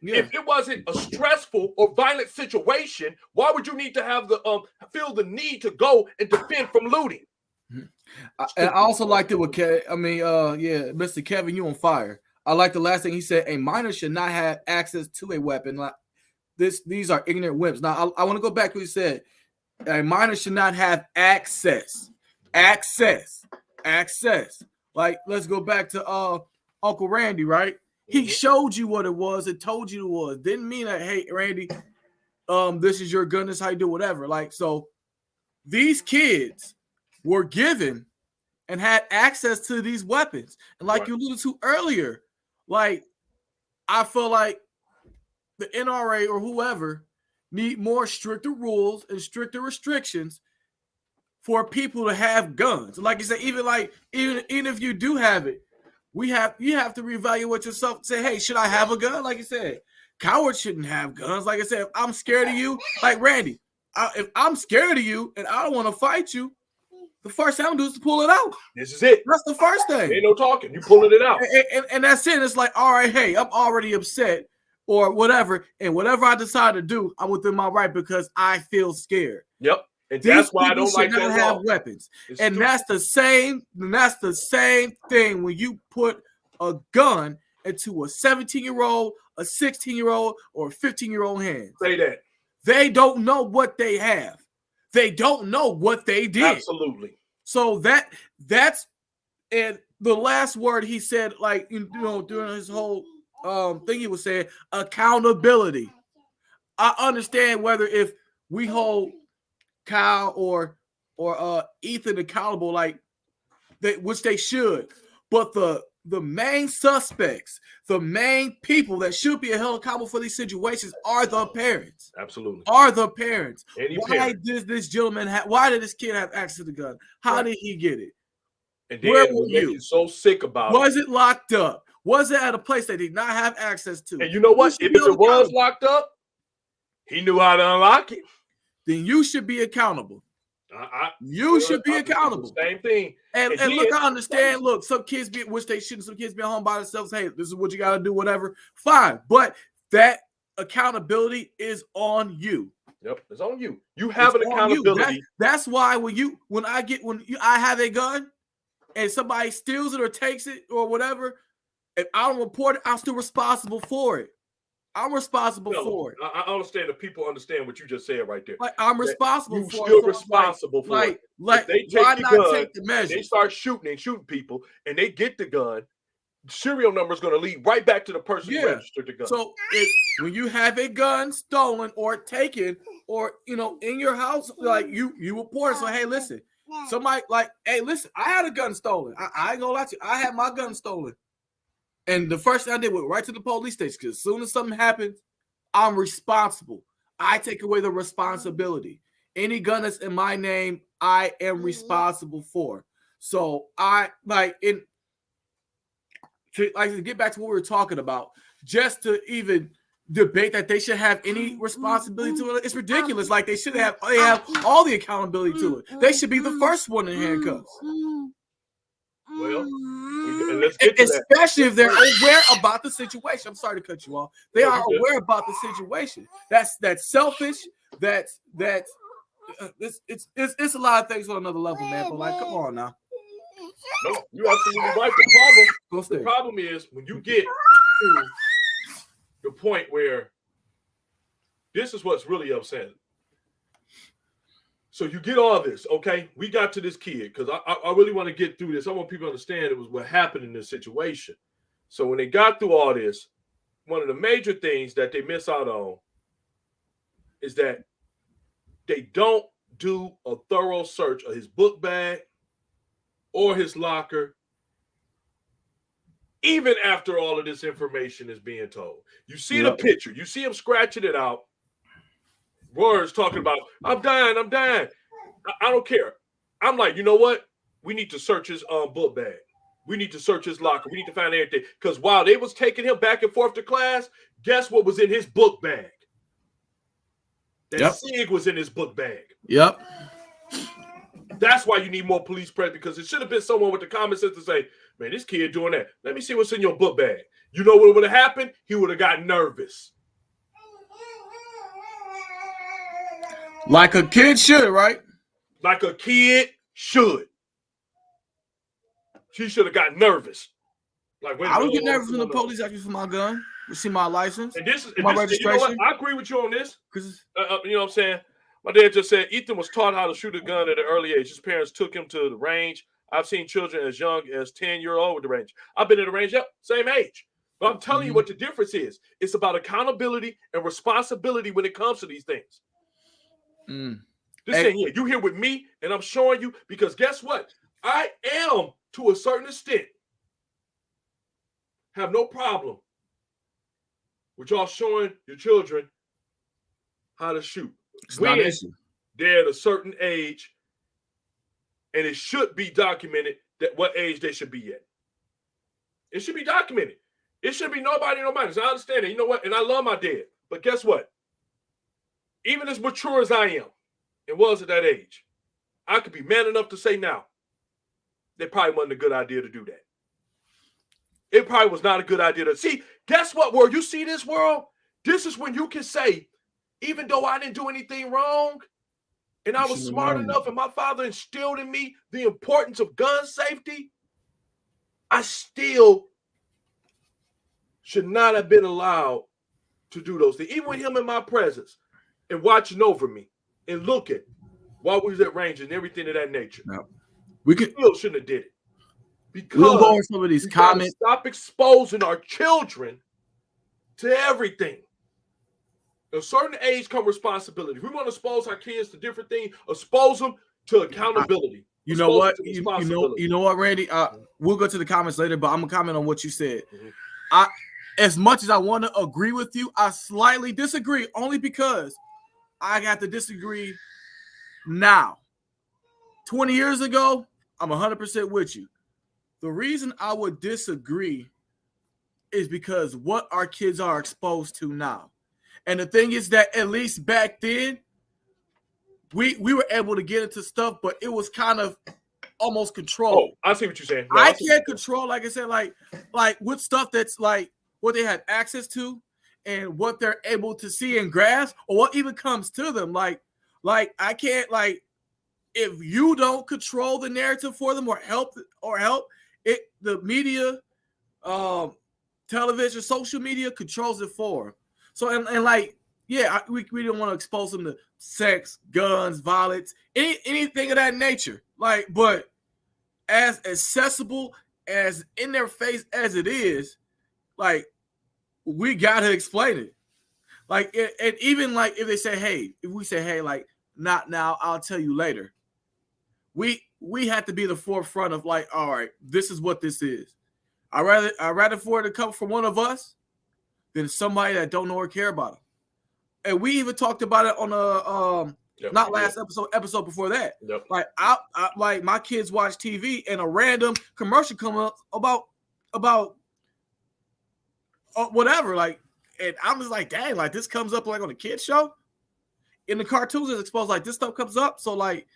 Yeah. If it wasn't a stressful or violent situation, why would you need to have feel the need to go and defend from looting? And I also liked it with Mr. Kevin, you on fire. I like the last thing he said. A minor should not have access to a weapon. Like these are ignorant wimps. Now I want to go back to what he said. A minor should not have access. Like, let's go back to Uncle Randy, right? He showed you what it was and told you it was. Didn't mean that, hey, Randy, this is your gun, this is how you do whatever. Like, so these kids were given and had access to these weapons. And like you alluded to earlier, like, I feel like the NRA or whoever need more stricter rules and stricter restrictions for people to have guns. Like you said, even if you do have it, you have to reevaluate yourself and say, hey, should I have a gun? Like you said, cowards shouldn't have guns. Like I said, if I'm scared of you, like Randy, if I'm scared of you and I don't want to fight you, the first thing I'm gonna do is to pull it out. This is it. That's the first thing. Ain't no talking. You pulling it out. And that's it. It's like, all right, hey, I'm already upset or whatever. And whatever I decide to do, I'm within my right because I feel scared. Yep. And that's why I don't like to have weapons. And that's the same thing when you put a gun into a 17-year-old, a 16-year-old, or a 15-year-old hands. Say that. They don't know what they have. They don't know what they did. Absolutely. So that's and the last word he said, like, you know, during his whole thing he was saying, accountability. I understand whether if we hold Kyle or Ethan accountable, like which they should, but the main suspects, the main people that should be held accountable for these situations are the parents. Absolutely, are the parents. Why did this gentleman why did this kid have access to the gun? How did he get it? And then where were you? So sick about it. Was it locked up? Was it at a place they did not have access to? And you know what? If it was locked up, He knew how to unlock it. Then you should be accountable. You should be accountable. Same thing. And look, I understand. Look, some kids which they shouldn't. Some kids be home by themselves. Hey, this is what you got to do. Whatever. Fine, but that accountability is on you. Yep, it's on you. You have an accountability. That's why when I have a gun and somebody steals it or takes it or whatever, if I don't report it, I'm still responsible for it. I'm responsible for it. I understand that people understand what you just said right there. Like I'm responsible for it. You're still responsible for it. Like they take the gun, take the measures. They start shooting people, and they get the gun. Serial number is going to lead right back to the person who registered the gun. So when you have a gun stolen or taken, or in your house, like you report it. So hey, listen, somebody hey, listen, I had a gun stolen. I ain't gonna lie to you. I had my gun stolen. And the first thing I did was right to the police station, because as soon as something happens, I'm responsible. I take away the responsibility. Any gun that's in my name, I am responsible for. So to get back to what we were talking about, just to even debate that they should have any responsibility to it, it's ridiculous. Like they have all the accountability to it. They should be the first one in handcuffs. Well, let's get to especially if they're aware about the situation. I'm sorry to cut you off. They are aware about the situation. That's selfish. It's a lot of things on another level, man. But like, come on now. No, you're absolutely right. The problem is when you get to the point where this is what's really upsetting. So you get all this, okay? We got to this kid because I really want to get through this. I want people to understand it was what happened in this situation. So when they got through all this, one of the major things that they miss out on is that they don't do a thorough search of his book bag or his locker, even after all of this information is being told. You see the picture. You see him scratching it out. Words talking about, I'm dying. I don't care. I'm like, you know what? We need to search his book bag. We need to search his locker. We need to find everything. Because while they was taking him back and forth to class, guess what was in his book bag? That SIG was in his book bag. Yep. That's why you need more police presence, because it should have been someone with the common sense to say, man, this kid doing that. Let me see what's in your book bag. You know what would have happened? He would have gotten nervous. Like a kid should, right? Like a kid should. She should have gotten nervers. Like, I would get nervous when the police ask me for my gun. You see my license, and this is my registration. You know what? I agree with you on this. You know what I'm saying? My dad just said Ethan was taught how to shoot a gun at an early age. His parents took him to the range. I've seen children as young as 10-year-old with the range. I've been in the range, same age. But I'm telling you what the difference is. It's about accountability and responsibility when it comes to these things. This thing here, you here with me, and I'm showing you, because guess what? I am, to a certain extent, have no problem with y'all showing your children how to shoot. When they're at a certain age, and it should be documented that what age they should be at. It should be documented. It should be nobody, no minors. I understand it. You know what? And I love my dad. But guess what? Even as mature as I am, and was at that age, I could be man enough to say now, it probably wasn't a good idea to do that. It probably was not a good idea to see. Guess what, world? You see this world? This is when you can say, even though I didn't do anything wrong, and I was smart enough, and my father instilled in me the importance of gun safety, I still should not have been allowed to do those things. Even with him in my presence and watching over me and looking while we was at range and everything of that nature. No. Still shouldn't have did it. Because we'll go over some of these comments. Stop exposing our children to everything. At a certain age comes responsibility. If we want to expose our kids to different things, expose them to accountability. You know what? You know what, Randy? We'll go to the comments later, but I'm gonna comment on what you said. As much as I want to agree with you, I slightly disagree, only because I got to disagree now. 20 years ago, I'm 100% with you. The reason I would disagree is because what our kids are exposed to now. And the thing is that at least back then, we were able to get into stuff, but it was kind of almost controlled. Oh, I see what you're saying. No, I can't control, like I said, like with stuff that's like what they had access to and what they're able to see and grasp, or what even comes to them. Like I can't, like, if you don't control the narrative for them or help it, the media, television, social media controls it for them. So and like, yeah, we didn't want to expose them to sex, guns, violence, anything of that nature. Like, but as accessible, as in their face as it is, like, we gotta explain it. Like, and even like if they say, hey, if we say, hey, like, not now, I'll tell you later. We have to be the forefront of, like, all right, this is what this is. I'd rather for it to come from one of us than somebody that don't know or care about it. And we even talked about it on a not last episode before that. Yep. Like, I like, my kids watch TV and a random commercial come up about whatever, like, and I'm just like, dang, like, this comes up like on a kid's show. In the cartoons, it's exposed, like, this stuff comes up. So like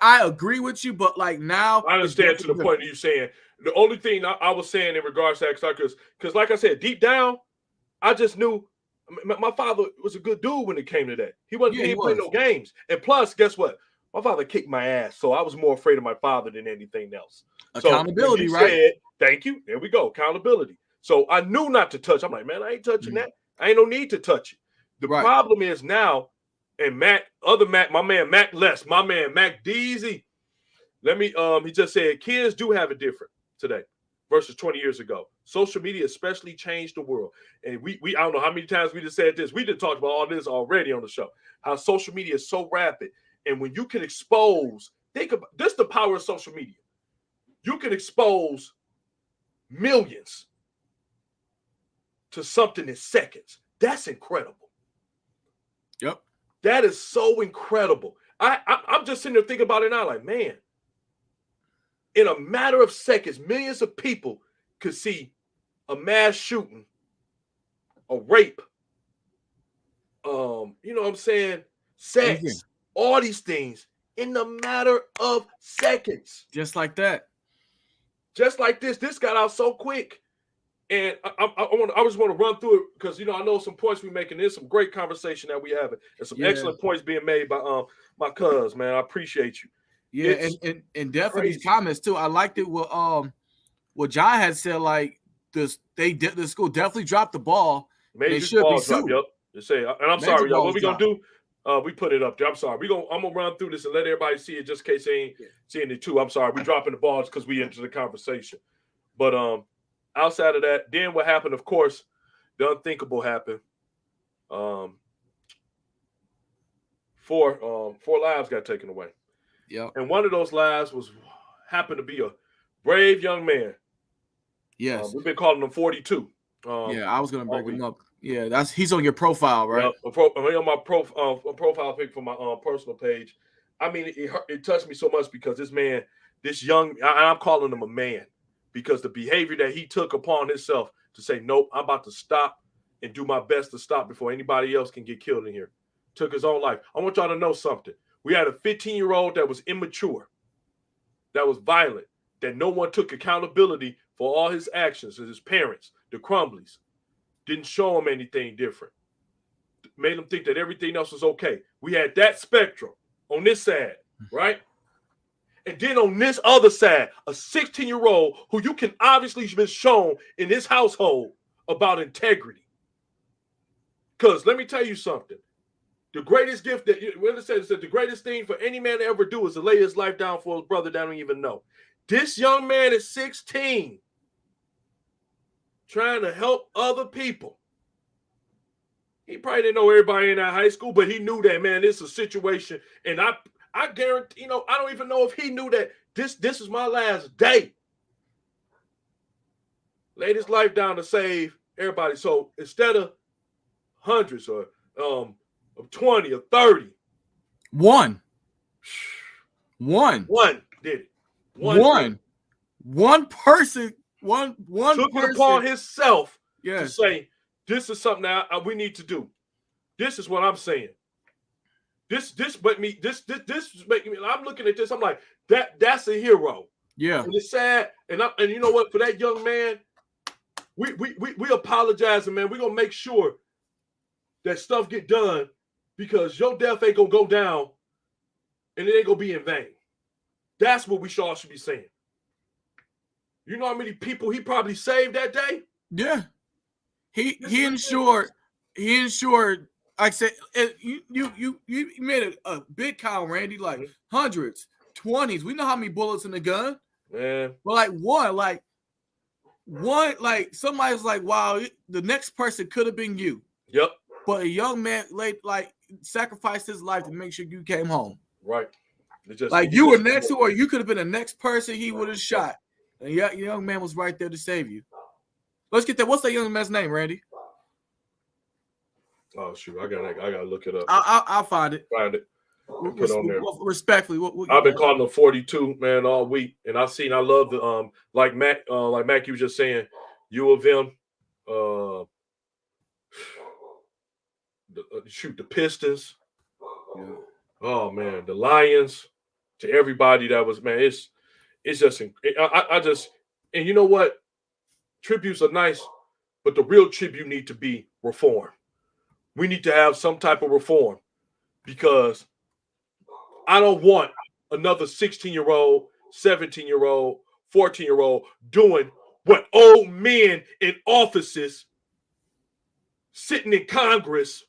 I agree with you, but like now I understand to the point that you're saying. The only thing I was saying in regards to that, because like I said, deep down, I just knew my father was a good dude when it came to that. He didn't play no games. And plus, guess what? My father kicked my ass, so I was more afraid of my father than anything else. Accountability, so right? Said, thank you. There we go. Accountability. So I knew not to touch. I'm like, man, I ain't touching that. I ain't no need to touch it. The problem is now, and my man Mac Les, my man Mac Deasy. Let me he just said kids do have it different today versus 20 years ago. Social media especially changed the world. And we I don't know how many times we just said this. We did talk about all this already on the show. How social media is so rapid. And when you can expose, think about this, the power of social media. You can expose millions to something in seconds. That's incredible. Yep. That is so incredible. I'm just sitting there thinking about it now, like, man, in a matter of seconds, millions of people could see a mass shooting, a rape, you know what I'm saying, sex, all these things in the matter of seconds. Just like that. Just like this. This got out so quick. And I just want to run through it because, you know, I know some points we're making. There's some great conversation that we have and some excellent points being made by my cuz, man. I appreciate you. Yeah, and definitely these comments too. I liked it what John had said, like, the school definitely dropped the ball. They should be sued. Yep. They say, and I'm sorry, y'all. What we gonna do? We put it up there. I'm sorry. I'm gonna run through this and let everybody see it just in case they ain't seeing it too. I'm sorry. We dropping the balls because we into the conversation. But outside of that, then what happened, of course, the unthinkable happened. 4 lives got taken away. Yeah. And one of those lives happened to be a brave young man. Yes. We've been calling him 42. I was gonna bring him up. Yeah, he's on your profile, right? On my profile pic for my personal page. I mean, it touched me so much because this young, I'm calling him a man because the behavior that he took upon himself to say, nope, I'm about to stop and do my best to stop before anybody else can get killed in here. Took his own life. I want y'all to know something. We had a 15-year-old that was immature, that was violent, that no one took accountability for all his actions, his parents, the Crumbleys. Didn't show him anything different. Made him think that everything else was okay. We had that spectrum on this side, right? And then on this other side, a 16-year-old who you can obviously been shown in this household about integrity. Because let me tell you something. The greatest gift that it says that the greatest thing for any man to ever do is to lay his life down for his brother that don't even know. This young man is 16, trying to help other people. He probably didn't know everybody in that high school, but he knew that, man, this is a situation. And I guarantee, I don't even know if he knew that this is my last day. Laid his life down to save everybody. So instead of hundreds or of 20 or 30. One did it. One person took it upon himself to say, this is something that we need to do. This is what I'm saying. This make me. I'm looking at this. I'm like, that's a hero. Yeah. And it's sad. And you know what? For that young man, we apologizing, man. We're gonna make sure that stuff get done because your death ain't gonna go down and it ain't gonna be in vain. That's what we all should be saying. You know how many people he probably saved that day? Yeah. He ensured. Like I said, you made a big count, Randy. Like hundreds, 20s. We know how many bullets in the gun. Man. But like somebody's like, wow, the next person could have been you. Yep. But a young man sacrificed his life to make sure you came home. Right. You were next to, or you could have been the next person he would have shot. And the young man was right there to save you. Let's get that. What's that young man's name, Randy? Oh shoot, I gotta look it up. I'll find it. Find it. Put on there. Respectfully, I've been calling him 42, man, all week, and I love the like Mac you was just saying, U of M, the Pistons. Yeah. Oh man, the Lions. To everybody that was, man, it's just I just, and you know what? Tributes are nice, but the real tribute need to be reform. We need to have some type of reform because I don't want another 16-year-old, 17-year-old, 14-year-old doing what old men in offices sitting in Congress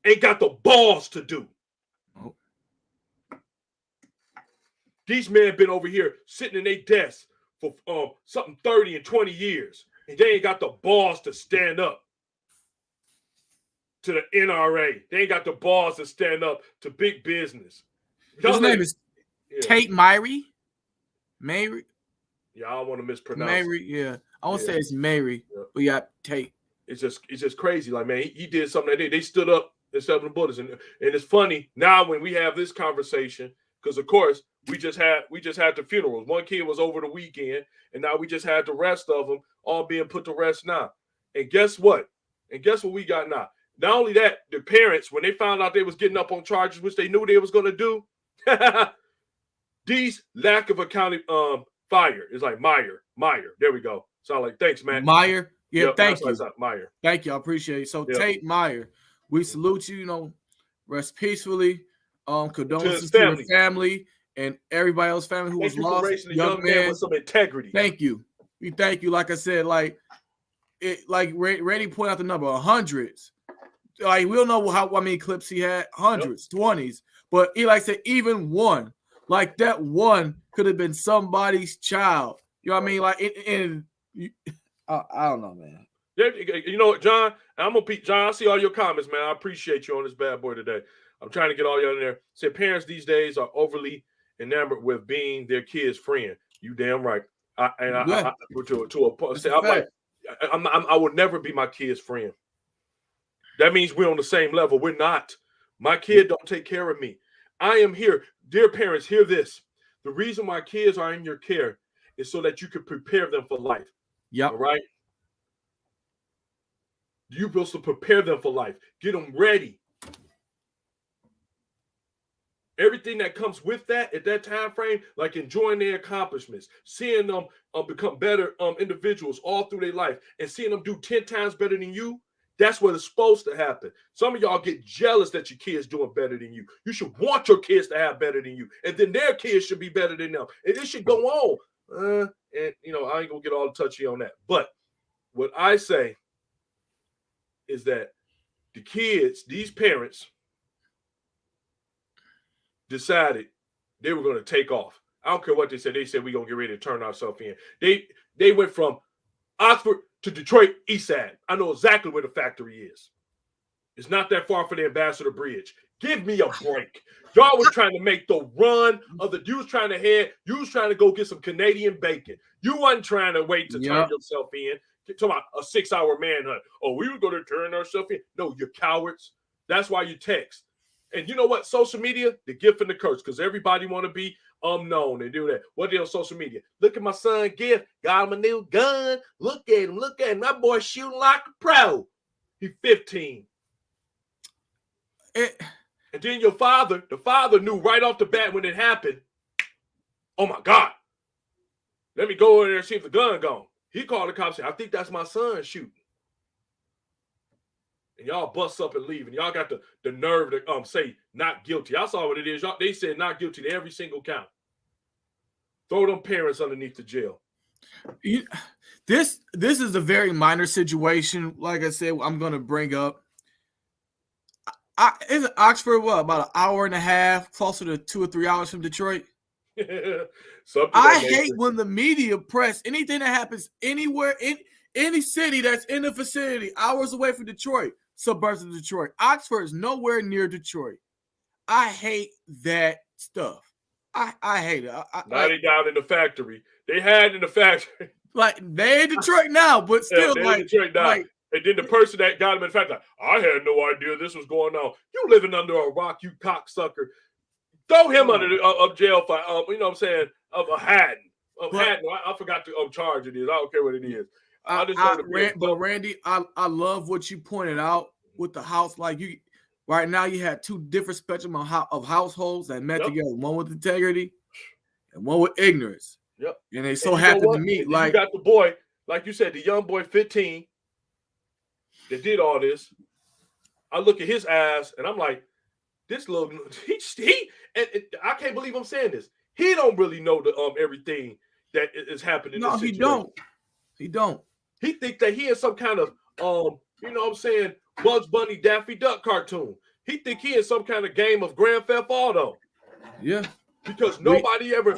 ain't got the balls to do. Oh. These men have been over here sitting in their desks for something 30 and 20 years, and they ain't got the balls to stand up to the NRA. They ain't got the balls to stand up to big business. His name is Tate Myrie. Mary. Yeah, I don't want to mispronounce Mary, yeah. I won't say it's Mary, but yeah, Tate. It's just crazy. Like, man, he did something that they stood up and stepped in the bullets. And it's funny now when we have this conversation, because of course we just had the funerals. One kid was over the weekend, and now we just had the rest of them all being put to rest now. And guess what? We got now? Not only that, the parents, when they found out they was getting up on charges, which they knew they was going to do, these lack of accounting, fire is like Meyer. There we go. Sound like, thanks, man. Meyer. Yeah, thank you. Meyer. Thank you. I appreciate it. So Tate Meyer, we salute you, rest peacefully. Condolences to your family and everybody else's family who was lost. Raising a young man with some integrity. Thank you. We thank you. Like I said, like Randy pointed out the number, hundreds. Like, we don't know how many clips he had, hundreds, 20s. But like I said, even one, like that one could have been somebody's child. You know what I mean? Like, I don't know, man. You know what, John? John, I see all your comments, man. I appreciate you on this bad boy today. I'm trying to get all you in there. Say parents these days are overly enamored with being their kid's friend. You damn right. I would never be my kid's friend. That means we're on the same level. We're not. My kid don't take care of me. I am here. Dear parents, hear this. The reason why kids are in your care is so that you can prepare them for life. Yep. All right? You're supposed to prepare them for life. Get them ready. Everything that comes with that at that time frame, like enjoying their accomplishments, seeing them become better individuals all through their life, and seeing them do 10 times better than you, that's what is supposed to happen. Some of y'all get jealous that your kids doing better than you. You should want your kids to have better than you, and then their kids should be better than them. And it should go on. And I ain't gonna get all touchy on that. But what I say is that the kids, these parents, decided they were going to take off. I don't care what they said. They said we're going to get ready to turn ourselves in. They went from Oxford to Detroit East Side. I know exactly where the factory is. It's not that far from the Ambassador Bridge. Give me a break. Y'all was trying to make the run of you was trying to go get some Canadian bacon. You wasn't trying to wait to turn yourself in. You're talking about a 6-hour manhunt. Oh, we were going to turn ourselves in. No, you're cowards. That's why you text. And you know what? Social media, the gift and the curse, because everybody want to be known and do that. What they on social media? Look at my son gift. Got him a new gun. Look at him. That boy shooting like a pro. He's 15. And then the father knew right off the bat when it happened, oh my God, let me go over there and see if the gun gone. He called the cops and said, I think that's my son shooting. And y'all bust up and leave. And y'all got the nerve to say not guilty. I saw what it is. They said not guilty to every single count. Throw them parents underneath the jail. This is a very minor situation. Like I said, I'm going to bring up. Isn't Oxford about an hour and a half, closer to 2 or 3 hours from Detroit? I hate when the media press anything that happens anywhere in any city that's in the vicinity, hours away from Detroit, suburbs of Detroit. Oxford is nowhere near Detroit. I hate that stuff. I hate it. Now they down in the factory. They had in the factory. Like, they in Detroit now, but still, in Detroit now. And then the person that got him in the factory, I had no idea this was going on. You living under a rock, you cocksucker. Throw him under the jail for, you know what I'm saying, of a Haddon. I forgot the charge it is. I don't care what it is. But Randy, I love what you pointed out with the house. Like, right now you had two different spectrum of households that met together. One with integrity and one with ignorance. Yep. And they so happen to meet. Like, you got the boy, like you said, the young boy, 15, that did all this. I look at his ass and I'm like, this little he and I can't believe I'm saying this. He don't really know the everything that is happening. No, he don't. He don't. He think that he is some kind of you know what I'm saying, Bugs Bunny, Daffy Duck cartoon. He think he is some kind of game of Grand Theft Auto. Yeah. Because nobody ever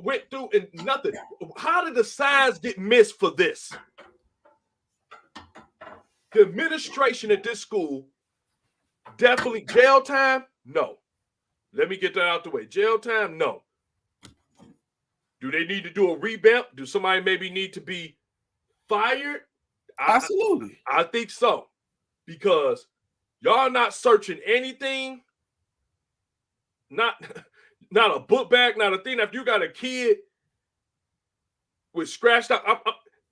went through and nothing. How did the signs get missed for this? The administration at this school, definitely jail time? No. Let me get that out the way. Jail time? No. Do they need to do a revamp? Do somebody maybe need to be fired? Absolutely. I think so. Because y'all not searching anything. Not a book bag, not a thing. If you got a kid with scratched out,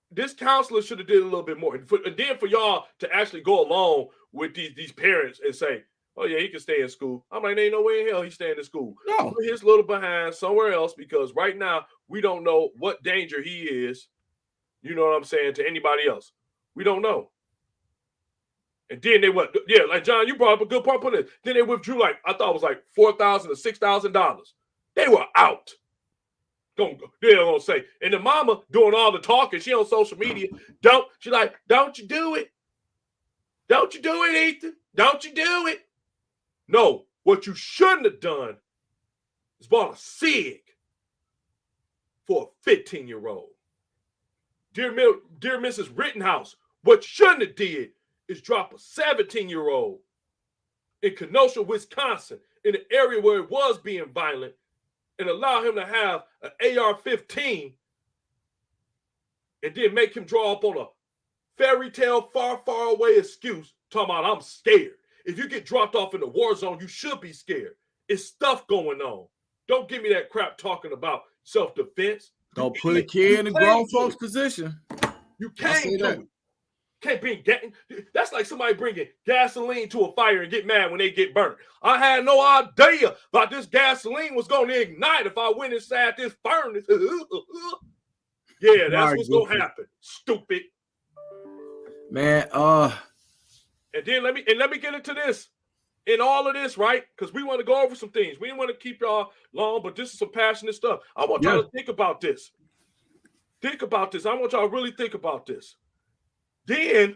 this counselor should have did a little bit more. And then for y'all to actually go along with these parents and say, oh, yeah, he can stay in school. I'm like, there ain't no way in hell he's staying in school. No. Put his little behind somewhere else, because right now we don't know what danger he is, you know what I'm saying, to anybody else. We don't know. And then they went, yeah, like John, you brought up a good point on this. Then they withdrew, like, I thought it was like $4,000 to $6,000. They were out. They're gonna say, and the mama doing all the talking. She on social media. Don't you do it? Don't you do it, Ethan? Don't you do it? No, what you shouldn't have done is bought a SIG for a 15-year-old. Dear Mrs. Rittenhouse, what you shouldn't have did is drop a 17-year-old in Kenosha, Wisconsin, in an area where it was being violent, and allow him to have an AR-15 and then make him draw up on a fairy tale far, far away excuse talking about I'm scared. If you get dropped off in the war zone, you should be scared. It's stuff going on. Don't give me that crap talking about self-defense. Don't put a kid in a grown folks position. You can't do it. Can't bring that's like somebody bringing gasoline to a fire and get mad when they get burned. I had no idea about this gasoline was going to ignite if I went inside this furnace. Yeah, that's what's going to happen. Stupid. Man, and then let me get into this. In all of this, right? Because we want to go over some things. We didn't want to keep y'all long, but this is some passionate stuff. I want y'all to think about this. Think about this. I want y'all to really think about this. Then,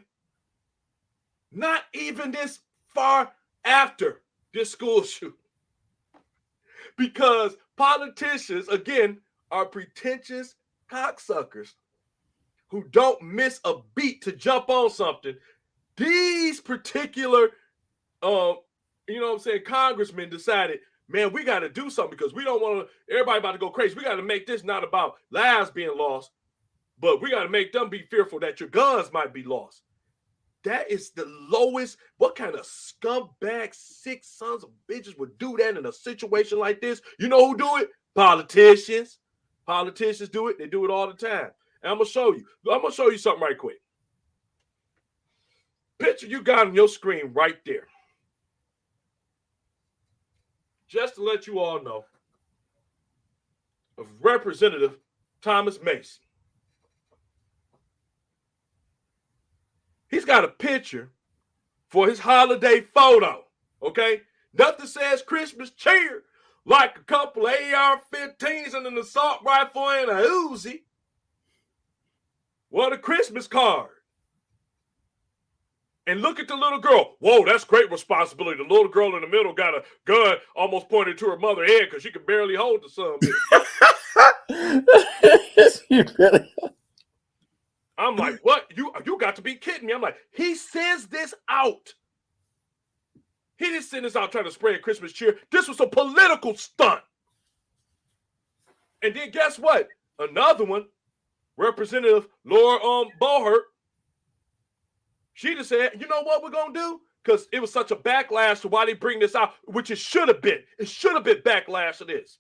not even this far after this school shooting, because politicians, again, are pretentious cocksuckers who don't miss a beat to jump on something. These particular, you know what I'm saying, congressmen decided, man, we got to do something because we don't want to, everybody about to go crazy. We got to make this not about lives being lost, but we got to make them be fearful that your guns might be lost. That is the lowest. What kind of scumbag, sick sons of bitches would do that in a situation like this? You know who do it? Politicians. Politicians do it. They do it all the time. And I'm going to show you. I'm going to show you something right quick. Picture you got on your screen right there. just to let you all know, of Representative Thomas Mason. He's got a picture for his holiday photo, okay? Nothing says Christmas cheer like a couple of AR-15s and an assault rifle and a Uzi. What a Christmas card. And look at the little girl. Whoa, that's great responsibility. The little girl in the middle got a gun almost pointed to her mother's head because she could barely hold the son. I'm like, what? You got to be kidding me. I'm like, he sends this out. He didn't send this out trying to spread Christmas cheer. This was a political stunt. And then guess what? Another one, Representative Laura Bohert, she just said, you know what we're going to do? Because it was such a backlash to why they bring this out, which it should have been. It should have been backlash to this.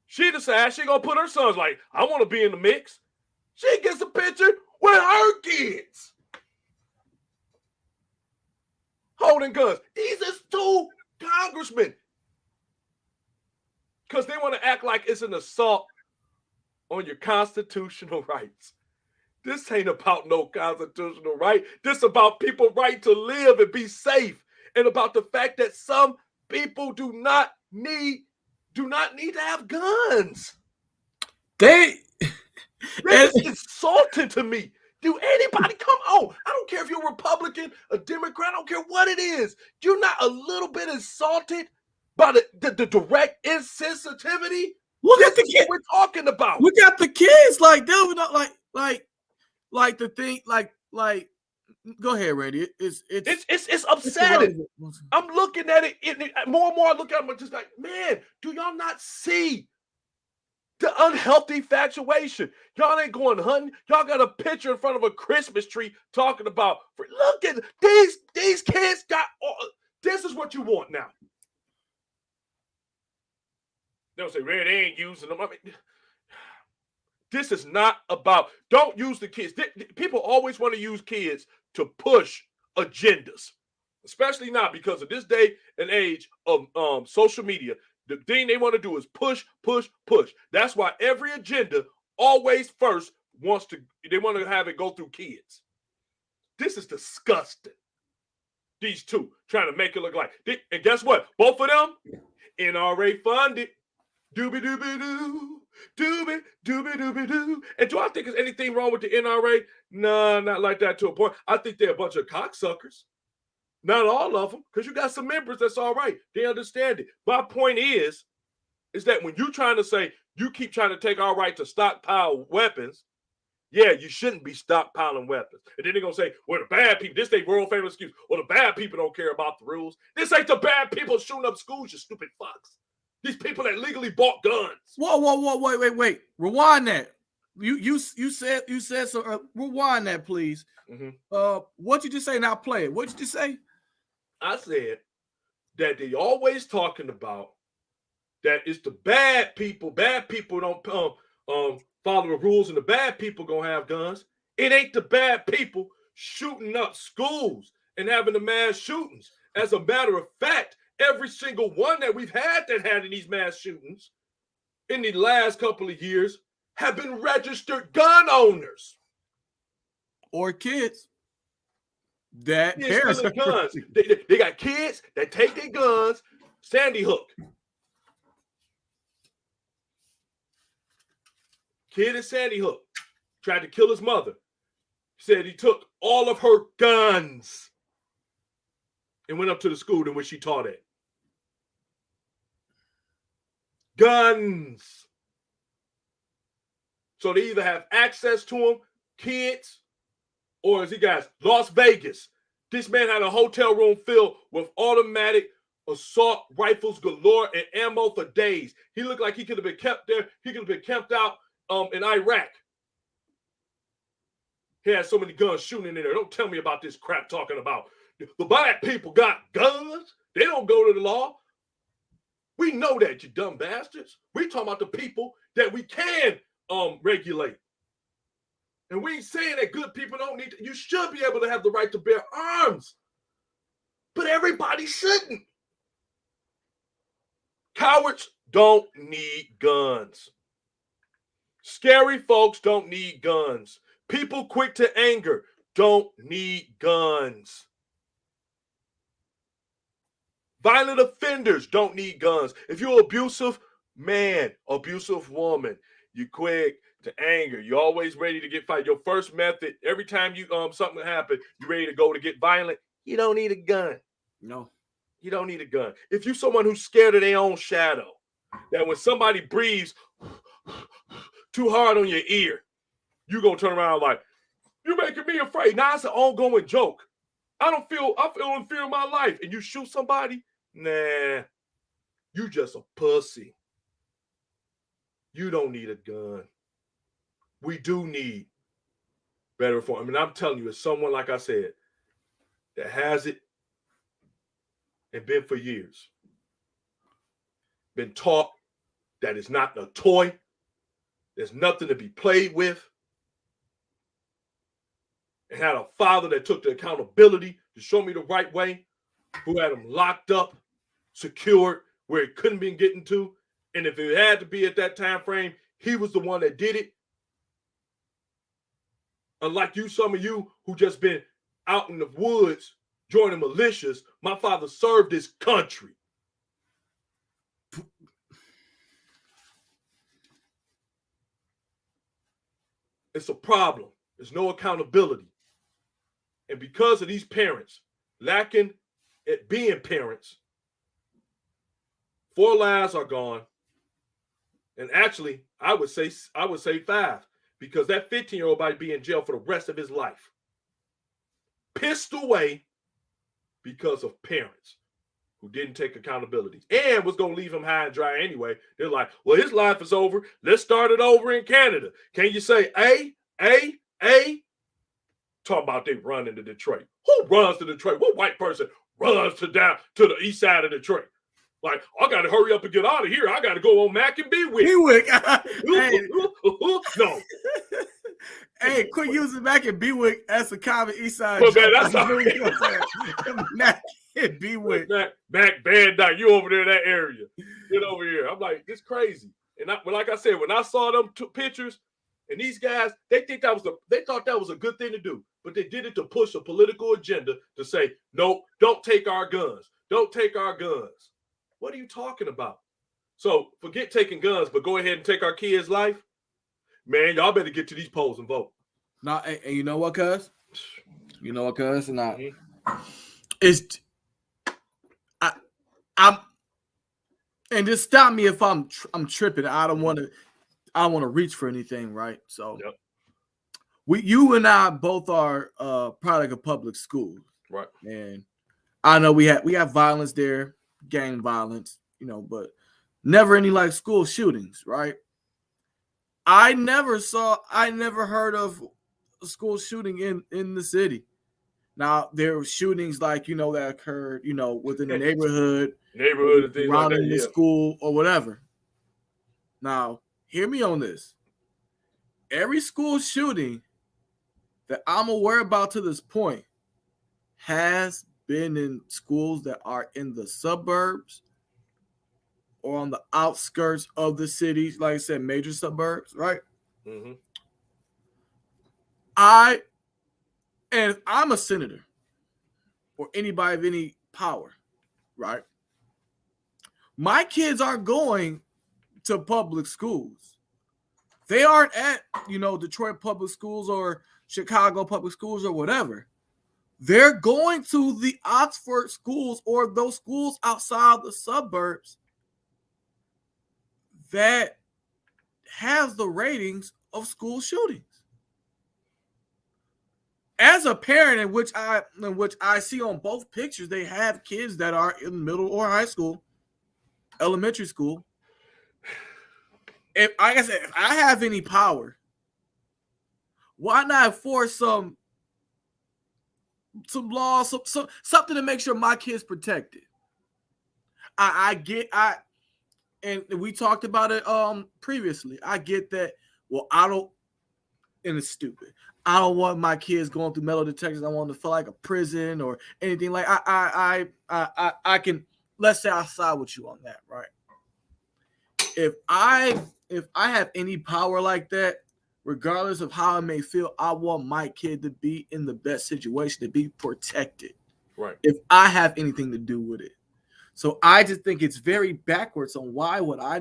She decided she's going to put her sons like, I want to be in the mix. She gets a picture with her kids holding guns. These is two congressmen. Because they want to act like it's an assault on your constitutional rights. This ain't about no constitutional right. This about people's right to live and be safe. And about the fact that some people do not need to have guns. This is insulting to me. Do anybody come on? I don't care if you're a Republican, a Democrat, I don't care what it is. You're not a little bit insulted by the direct insensitivity? Look at the kids we're talking about. Look at the kids. Like, they're not like the thing, like, go ahead, Randy. It's upsetting. I'm looking at it, more and more I look at it, I'm just like, man, do y'all not see the unhealthy infatuation? Y'all ain't going hunting. Y'all got a picture in front of a Christmas tree talking about, look at these kids got, this is what you want now. They'll say, man, they ain't using them. I mean, this is not about, don't use the kids. People always want to use kids to push agendas, especially now because of this day and age of social media. The thing they want to do is push, push, push. That's why every agenda always first they want to have it go through kids. This is disgusting. These two trying to make it look like, and guess what? Both of them, NRA funded. Doobie-doobie-doo, doobie-doobie-doobie-doo. And do I think there's anything wrong with the NRA? No, not like that to a point. I think they're a bunch of cocksuckers. Not all of them, because you got some members that's all right. They understand it. My point is that when you're trying to say, you keep trying to take our right to stockpile weapons, yeah, you shouldn't be stockpiling weapons. And then they're going to say, well, the bad people, this ain't world famous excuse. Well, the bad people don't care about the rules. This ain't the bad people shooting up schools, you stupid fucks. These people that legally bought guns. Whoa, wait. Rewind that. You said so. Rewind that, please. Mm-hmm. What you just say? Now play it. What you just say? I said that they always talking about that it's the bad people. Bad people don't follow the rules, and the bad people gonna have guns. It ain't the bad people shooting up schools and having the mass shootings. As a matter of fact, every single one that we've had in these mass shootings in the last couple of years have been registered gun owners. Or kids. That kids stealing guns. They got kids that take their guns. Sandy Hook. Kid in Sandy Hook tried to kill his mother. Said he took all of her guns and went up to the school in which she taught at. Guns. So they either have access to them, kids, or as he guys, Las Vegas. This man had a hotel room filled with automatic assault rifles galore and ammo for days. He looked like he could have been kept there. He could have been kept out in Iraq. He had so many guns shooting in there. Don't tell me about this crap talking about the black people got guns. They don't go to the law. We know that, you dumb bastards. We talking about the people that we can regulate. And we ain't saying that good people don't need to. You should be able to have the right to bear arms. But everybody shouldn't. Cowards don't need guns. Scary folks don't need guns. People quick to anger don't need guns. Violent offenders don't need guns. If you're abusive man, abusive woman, you quick to anger. You're always ready to get fight. Your first method, every time you something happen, you're ready to go to get violent. You don't need a gun. No. You don't need a gun. If you're someone who's scared of their own shadow, that when somebody breathes too hard on your ear, you're gonna turn around like, you're making me afraid. Now it's an ongoing joke. I feel in fear of my life. And you shoot somebody, nah, you just a pussy. You don't need a gun. We do need better reform. I mean, I'm telling you, as someone, like I said, that has it and been for years, been taught that it's not a toy, there's nothing to be played with, and had a father that took the accountability to show me the right way, who had him locked up, secured, where it couldn't be getting to. And if it had to be at that time frame, he was the one that did it. Unlike you, some of you who just been out in the woods joining militias, my father served his country. It's a problem. There's no accountability. And because of these parents lacking at being parents, 4 lives are gone. And actually, I would say 5, because that 15-year-old might be in jail for the rest of his life. Pissed away because of parents who didn't take accountability and was going to leave him high and dry anyway. They're like, well, his life is over. Let's start it over in Canada. Can you say, talking about they run into Detroit. Who runs to Detroit? What white person runs to the east side of Detroit? Like, I got to hurry up and get out of here. I got to go on Mac and Bewick. No. Hey, quit using Mac and Bewick as a common east side. But man, that's all. Mac and Bewick. Mac Van Dyke, you over there in that area. Get over here. I'm like, it's crazy. And like I said, when I saw them pictures, and these guys, they thought that was a good thing to do, but they did it to push a political agenda to say, no, don't take our guns. Don't take our guns. What are you talking about? So forget taking guns, but go ahead and take our kids' life. Man, y'all better get to these polls and vote. Now, and you know what, cuz? You know what, cuz? And I'm and just stop me if I'm tripping. I don't want to reach for anything, right? So yep. You and I both are product of public schools. Right. And I know we have violence there, gang violence, but never any like school shootings, right? I never heard of a school shooting in the city. Now there were shootings like that occurred, within the neighborhood and things like that, the school or whatever. Now, hear me on this. Every school shooting that I'm aware about to this point has been in schools that are in the suburbs or on the outskirts of the cities, like I said, major suburbs, right? Mm-hmm. And I'm a senator or anybody of any power, right? My kids are going to public schools. They aren't at, Detroit public schools or Chicago public schools or whatever. They're going to the Oxford schools or those schools outside the suburbs that has the ratings of school shootings. As a parent, in which I see on both pictures, they have kids that are in middle or high school, elementary school. If I have any power, why not force some laws, something to make sure my kids protected? And we talked about it previously. I get that. Well, and it's stupid. I don't want my kids going through metal detectors. I want them to feel like a prison or anything like. I can, let's say I side with you on that, right? if I have any power like that, regardless of how I may feel, I want my kid to be in the best situation, to be protected. Right. If I have anything to do with it. So I just think it's very backwards on why would I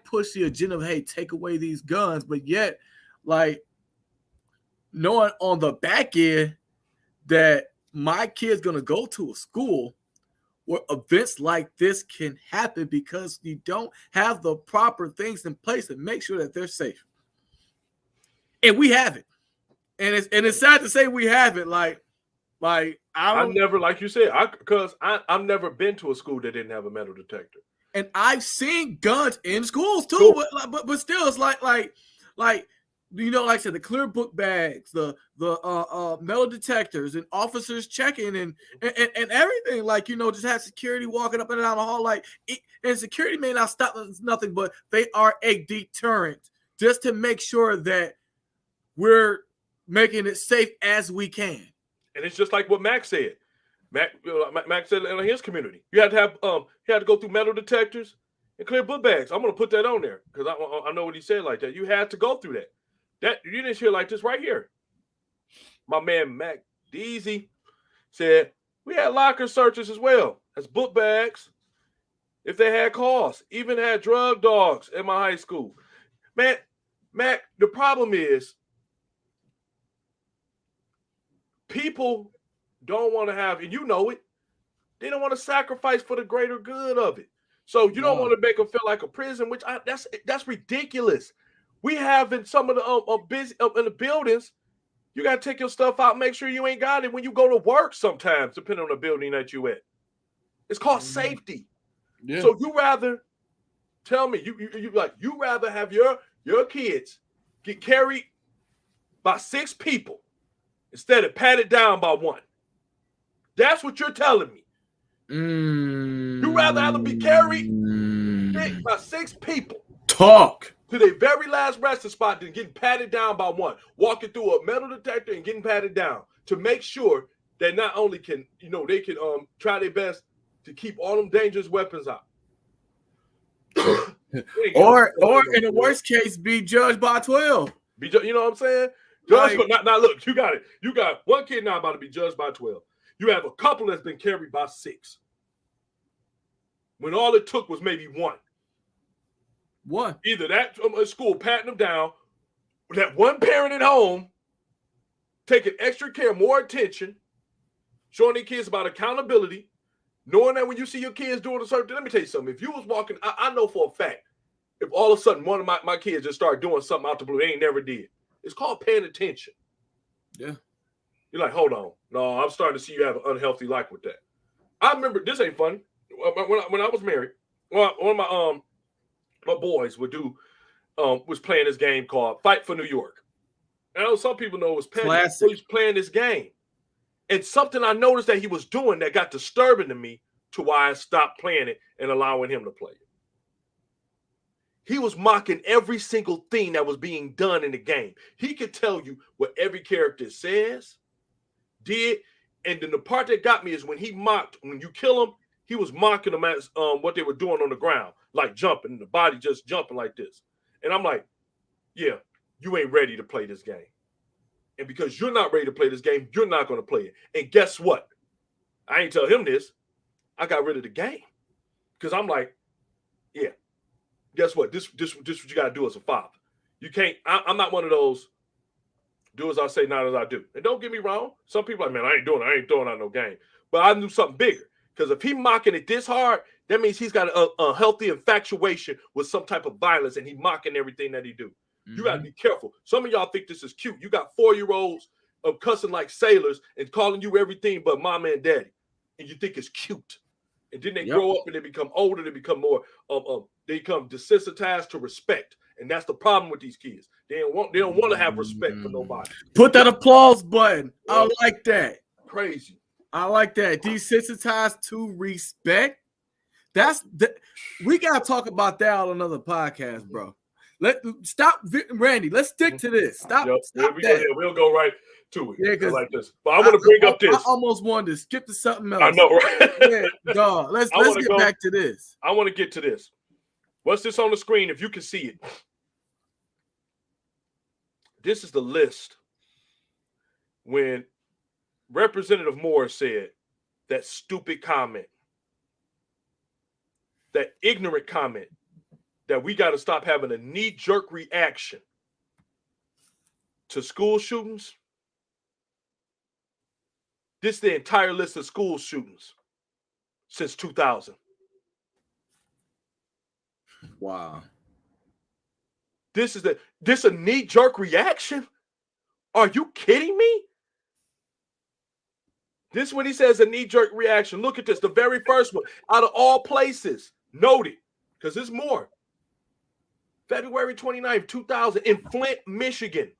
push the agenda of, hey, take away these guns, but yet, like, knowing on the back end that my kid's going to go to a school where events like this can happen because you don't have the proper things in place to make sure that they're safe. And we have it. And it's sad to say we have it. Like I've never, like you said, I've never been to a school that didn't have a metal detector. And I've seen guns in schools too, but still, it's like you know, like I said, the clear book bags, the metal detectors, and officers checking and everything. Like, you know, just have security walking up and down the hall. Like, and security may not stop nothing, but they are a deterrent just to make sure that we're making it safe as we can. And it's just like what Max said. Max said in his community, you had to have he had to go through metal detectors and clear book bags. I'm gonna put that on there because I know what he said like that. You had to go through that. That you didn't hear like this right here. My man Mac Deasy said we had locker searches as well as book bags. If they had cars, even had drug dogs in my high school. Man, Mac, the problem is people don't want to have, and you know it, they don't want to sacrifice for the greater good of it. So you don't want to make them feel like a prison, which that's ridiculous. We have in some of the busy in the buildings, you got to take your stuff out, make sure you ain't got it when you go to work sometimes, depending on the building that you at. It's called safety. Yeah. So you rather tell me, you rather have your kids get carried by 6 people instead of patted down by 1. That's what you're telling me. You rather have them be carried by 6 people. Talk. To their very last resting spot than getting patted down by 1. Walking through a metal detector and getting patted down to make sure that not only can, you know, they can try their best to keep all them dangerous weapons out. or in the worst case, be judged by 12. You know what I'm saying? Judged, like, now look, you got it. You got 1 kid now about to be judged by 12. You have a couple that's been carried by 6. When all it took was maybe 1. Either that school patting them down, that one parent at home taking extra care, more attention, showing their kids about accountability, knowing that when you see your kids doing a certain thing, let me tell you something. If you was walking, I know for a fact, if all of a sudden one of my kids just started doing something out the blue they ain't never did, it's called paying attention. Yeah. You're like, hold on. No, I'm starting to see you have an unhealthy life with that. I remember, this ain't funny. When I was married, one of my boys was playing this game called Fight for New York. And I know some people know it was petty. He was playing this game. And something I noticed that he was doing that got disturbing to me to why I stopped playing it and allowing him to play it. He was mocking every single thing that was being done in the game. He could tell you what every character says, did, and then the part that got me is when he mocked, when you kill him, he was mocking them as what they were doing on the ground, like jumping, the body just jumping like this. And I'm like, yeah, you ain't ready to play this game. And because you're not ready to play this game, you're not going to play it. And guess what? I ain't tell him this. I got rid of the game. Because I'm like, yeah, guess what? This what you got to do as a father. You can't, I'm not one of those, do as I say, not as I do. And don't get me wrong. Some people are like, man, I ain't throwing out no game. But I knew something bigger. Because if he mocking it this hard, that means he's got a healthy infatuation with some type of violence and he mocking everything that he do. You got to be careful. Some of y'all think this is cute. You got 4-year-olds cussing like sailors and calling you everything but mama and daddy. And you think it's cute. And then they grow up and they become older. They become more, they become desensitized to respect. And that's the problem with these kids. They don't want to have respect for nobody. Put that applause button. I like that. Crazy. I like that. Desensitized to respect. We got to talk about that on another podcast, bro. Stop, Randy. Let's stick to this. Stop that. We'll go right to it. Yeah, like this. But I want to bring up this. I almost wanted to skip to something else. I know, right? Yeah, dog. Let's get back to this. I want to get to this. What's this on the screen if you can see it? This is the list when Representative Moore said that stupid comment, that ignorant comment, that we got to stop having a knee-jerk reaction to school shootings. This is the entire list of school shootings since 2000. Wow. This a knee-jerk reaction? Are you kidding me? This is what he says, a knee-jerk reaction. Look at this, the very first one. Out of all places, noted, because there's more. February 29th, 2000, in Flint, Michigan.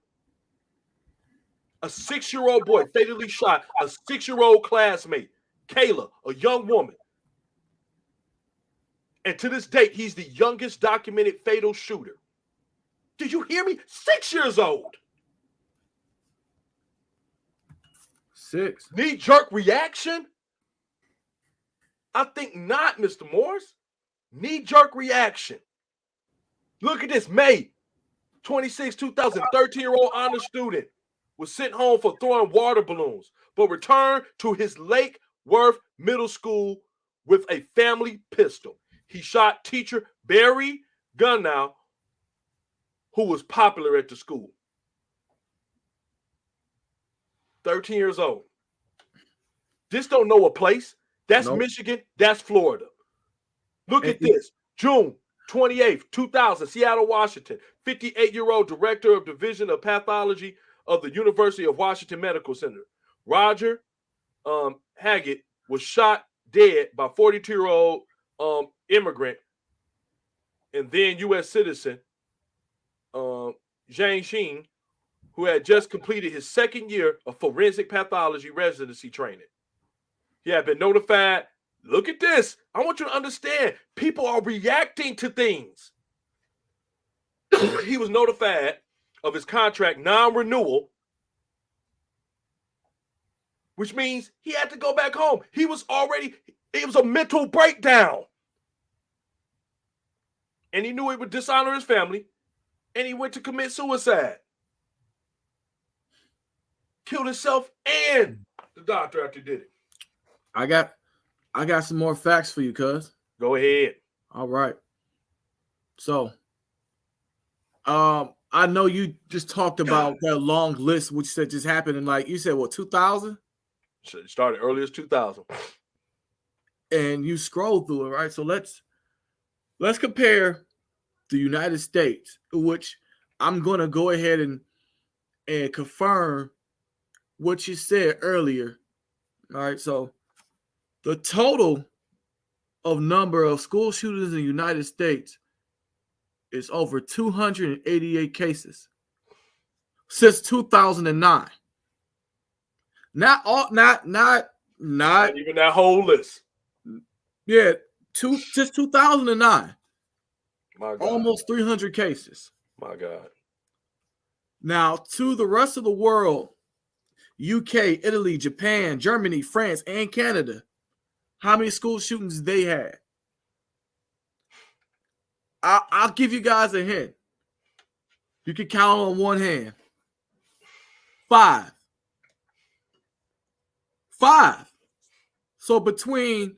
A 6-year-old boy fatally shot a 6-year-old classmate, Kayla, a young woman. And to this date, he's the youngest documented fatal shooter. Did you hear me? 6 years old. 6. Knee-jerk reaction? I think not, Mr. Morris. Knee-jerk reaction. Look at this. May 26, 2000, 13-year-old honor student was sent home for throwing water balloons, but returned to his Lake Worth Middle School with a family pistol. He shot teacher Barry Gunnow, who was popular at the school. 13 years old. This don't know a place. That's Nope. Michigan. That's Florida. Look at this. June 28th, 2000, Seattle, Washington. 58-year-old director of Division of Pathology of the University of Washington Medical Center, Roger Haggett, was shot dead by 42-year-old immigrant and then U.S. citizen Zhang Xin, who had just completed his second year of forensic pathology residency training. He had been notified. Look at this. I want you to understand. People are reacting to things. He was notified of his contract non-renewal, which means he had to go back home. It was a mental breakdown. And he knew it would dishonor his family, and he went to commit suicide. Killed himself and the doctor after he did it. I got some more facts for you, cuz. Go ahead. All right. So, I know you just talked about that long list, which said just happened in, like, you said, what, 2000? It started early as 2000. And you scroll through it, right? So let's compare the United States, which I'm going to go ahead and confirm what you said earlier. All right, so the total of number of school shootings in the United States is over 288 cases since 2009. Not even that whole list. Yeah, just 2009. My God. Almost 300 cases. My God. Now, to the rest of the world, UK, Italy, Japan, Germany, France, and Canada, how many school shootings they had? I'll give you guys a hint. You can count on one hand. 5. So between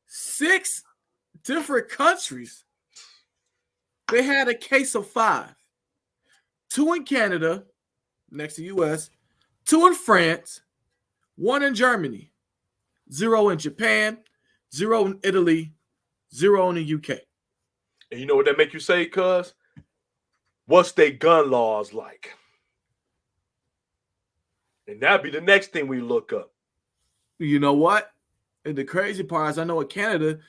6 different countries, they had a case of 5. 2 in Canada, next to US, 2 in France, 1 in Germany, 0 in Japan, 0 in Italy, 0 in the UK. And you know what that make you say, cuz? What's their gun laws like? And that'd be the next thing we look up. You know what? And the crazy part is I know in Canada,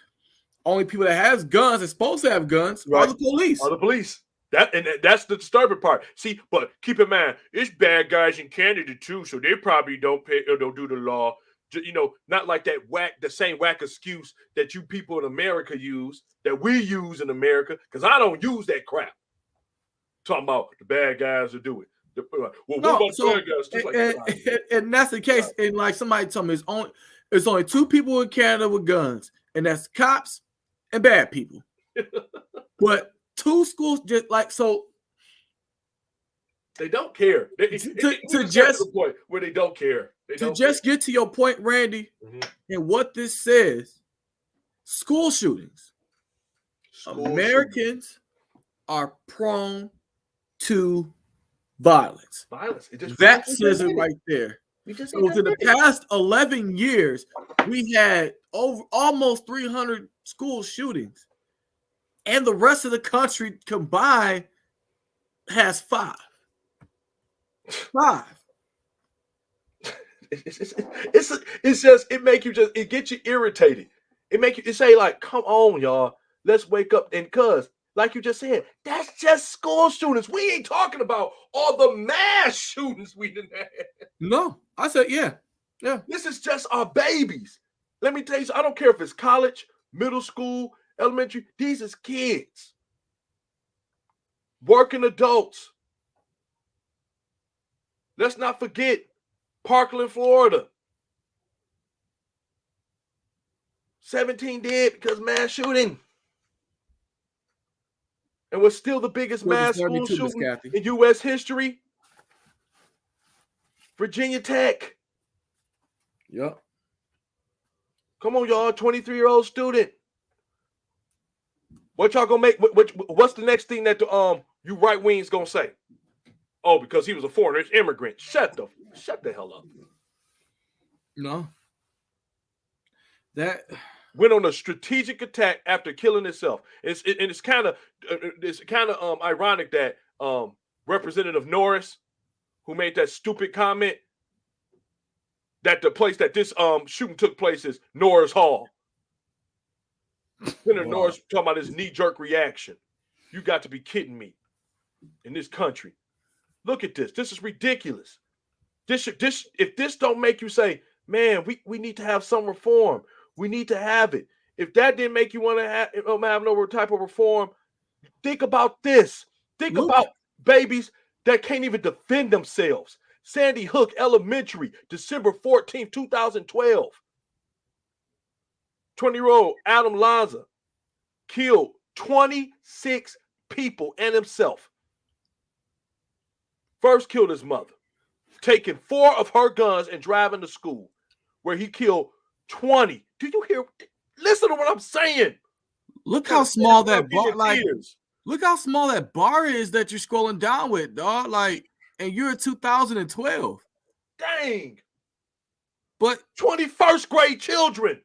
only people that has guns, that's supposed to have guns, right, are the police. Are the police. That's the disturbing part. See, but keep in mind, it's bad guys in Canada too, so they probably don't pay or don't do the law. You know, not like the same whack excuse that you people in America use, that we use in America, because I don't use that crap. Talking about the bad guys who do it. Well, what about bad guys? And that's the case. And like somebody told me, it's only 2 people in Canada with guns, and that's cops and bad people. But 2 schools just like so. They don't care. To the point where they don't care. Get to your point, Randy, and what this says: school shootings. Americans are prone to violence. That says it right there. So in the past 11 years, we had almost 300 school shootings, and the rest of the country combined has 5. It's just it gets you irritated. It say like, come on, y'all, let's wake up. And cuz, like you just said, that's just school shootings. We ain't talking about all the mass shootings we done had. No, I said, yeah. This is just our babies. Let me tell you, I don't care if it's college, middle school, elementary. These is kids, working adults. Let's not forget Parkland, Florida. 17 dead because mass shooting. And was still the biggest mass school shooting in U.S. history. Virginia Tech. Yep. Come on, y'all. 23-year-old student. What y'all gonna make? What's the next thing that the you right wings gonna say? Oh, because he was a foreigner, immigrant. Shut the hell up. No. That went on a strategic attack after killing itself. It's kind of ironic that Representative Norris, who made that stupid comment, that the place that this shooting took place is Norris Hall. Senator Norris talking about his knee-jerk reaction. You got to be kidding me. In this country. Look at this. This is ridiculous. If this don't make you say, man, we need to have some reform. We need to have it. If that didn't make you want to have no type of reform, think about this. Think about babies that can't even defend themselves. Sandy Hook Elementary, December 14th, 2012. 20-year-old Adam Lanza killed 26 people and himself. First killed his mother, taking 4 of her guns and driving to school, where he killed 20. Do you hear? Listen to what I'm saying. Look how small that bar. Look how small that bar is that you're scrolling down with, dog. Like, and you're in 2012. Dang. But 21st grade children.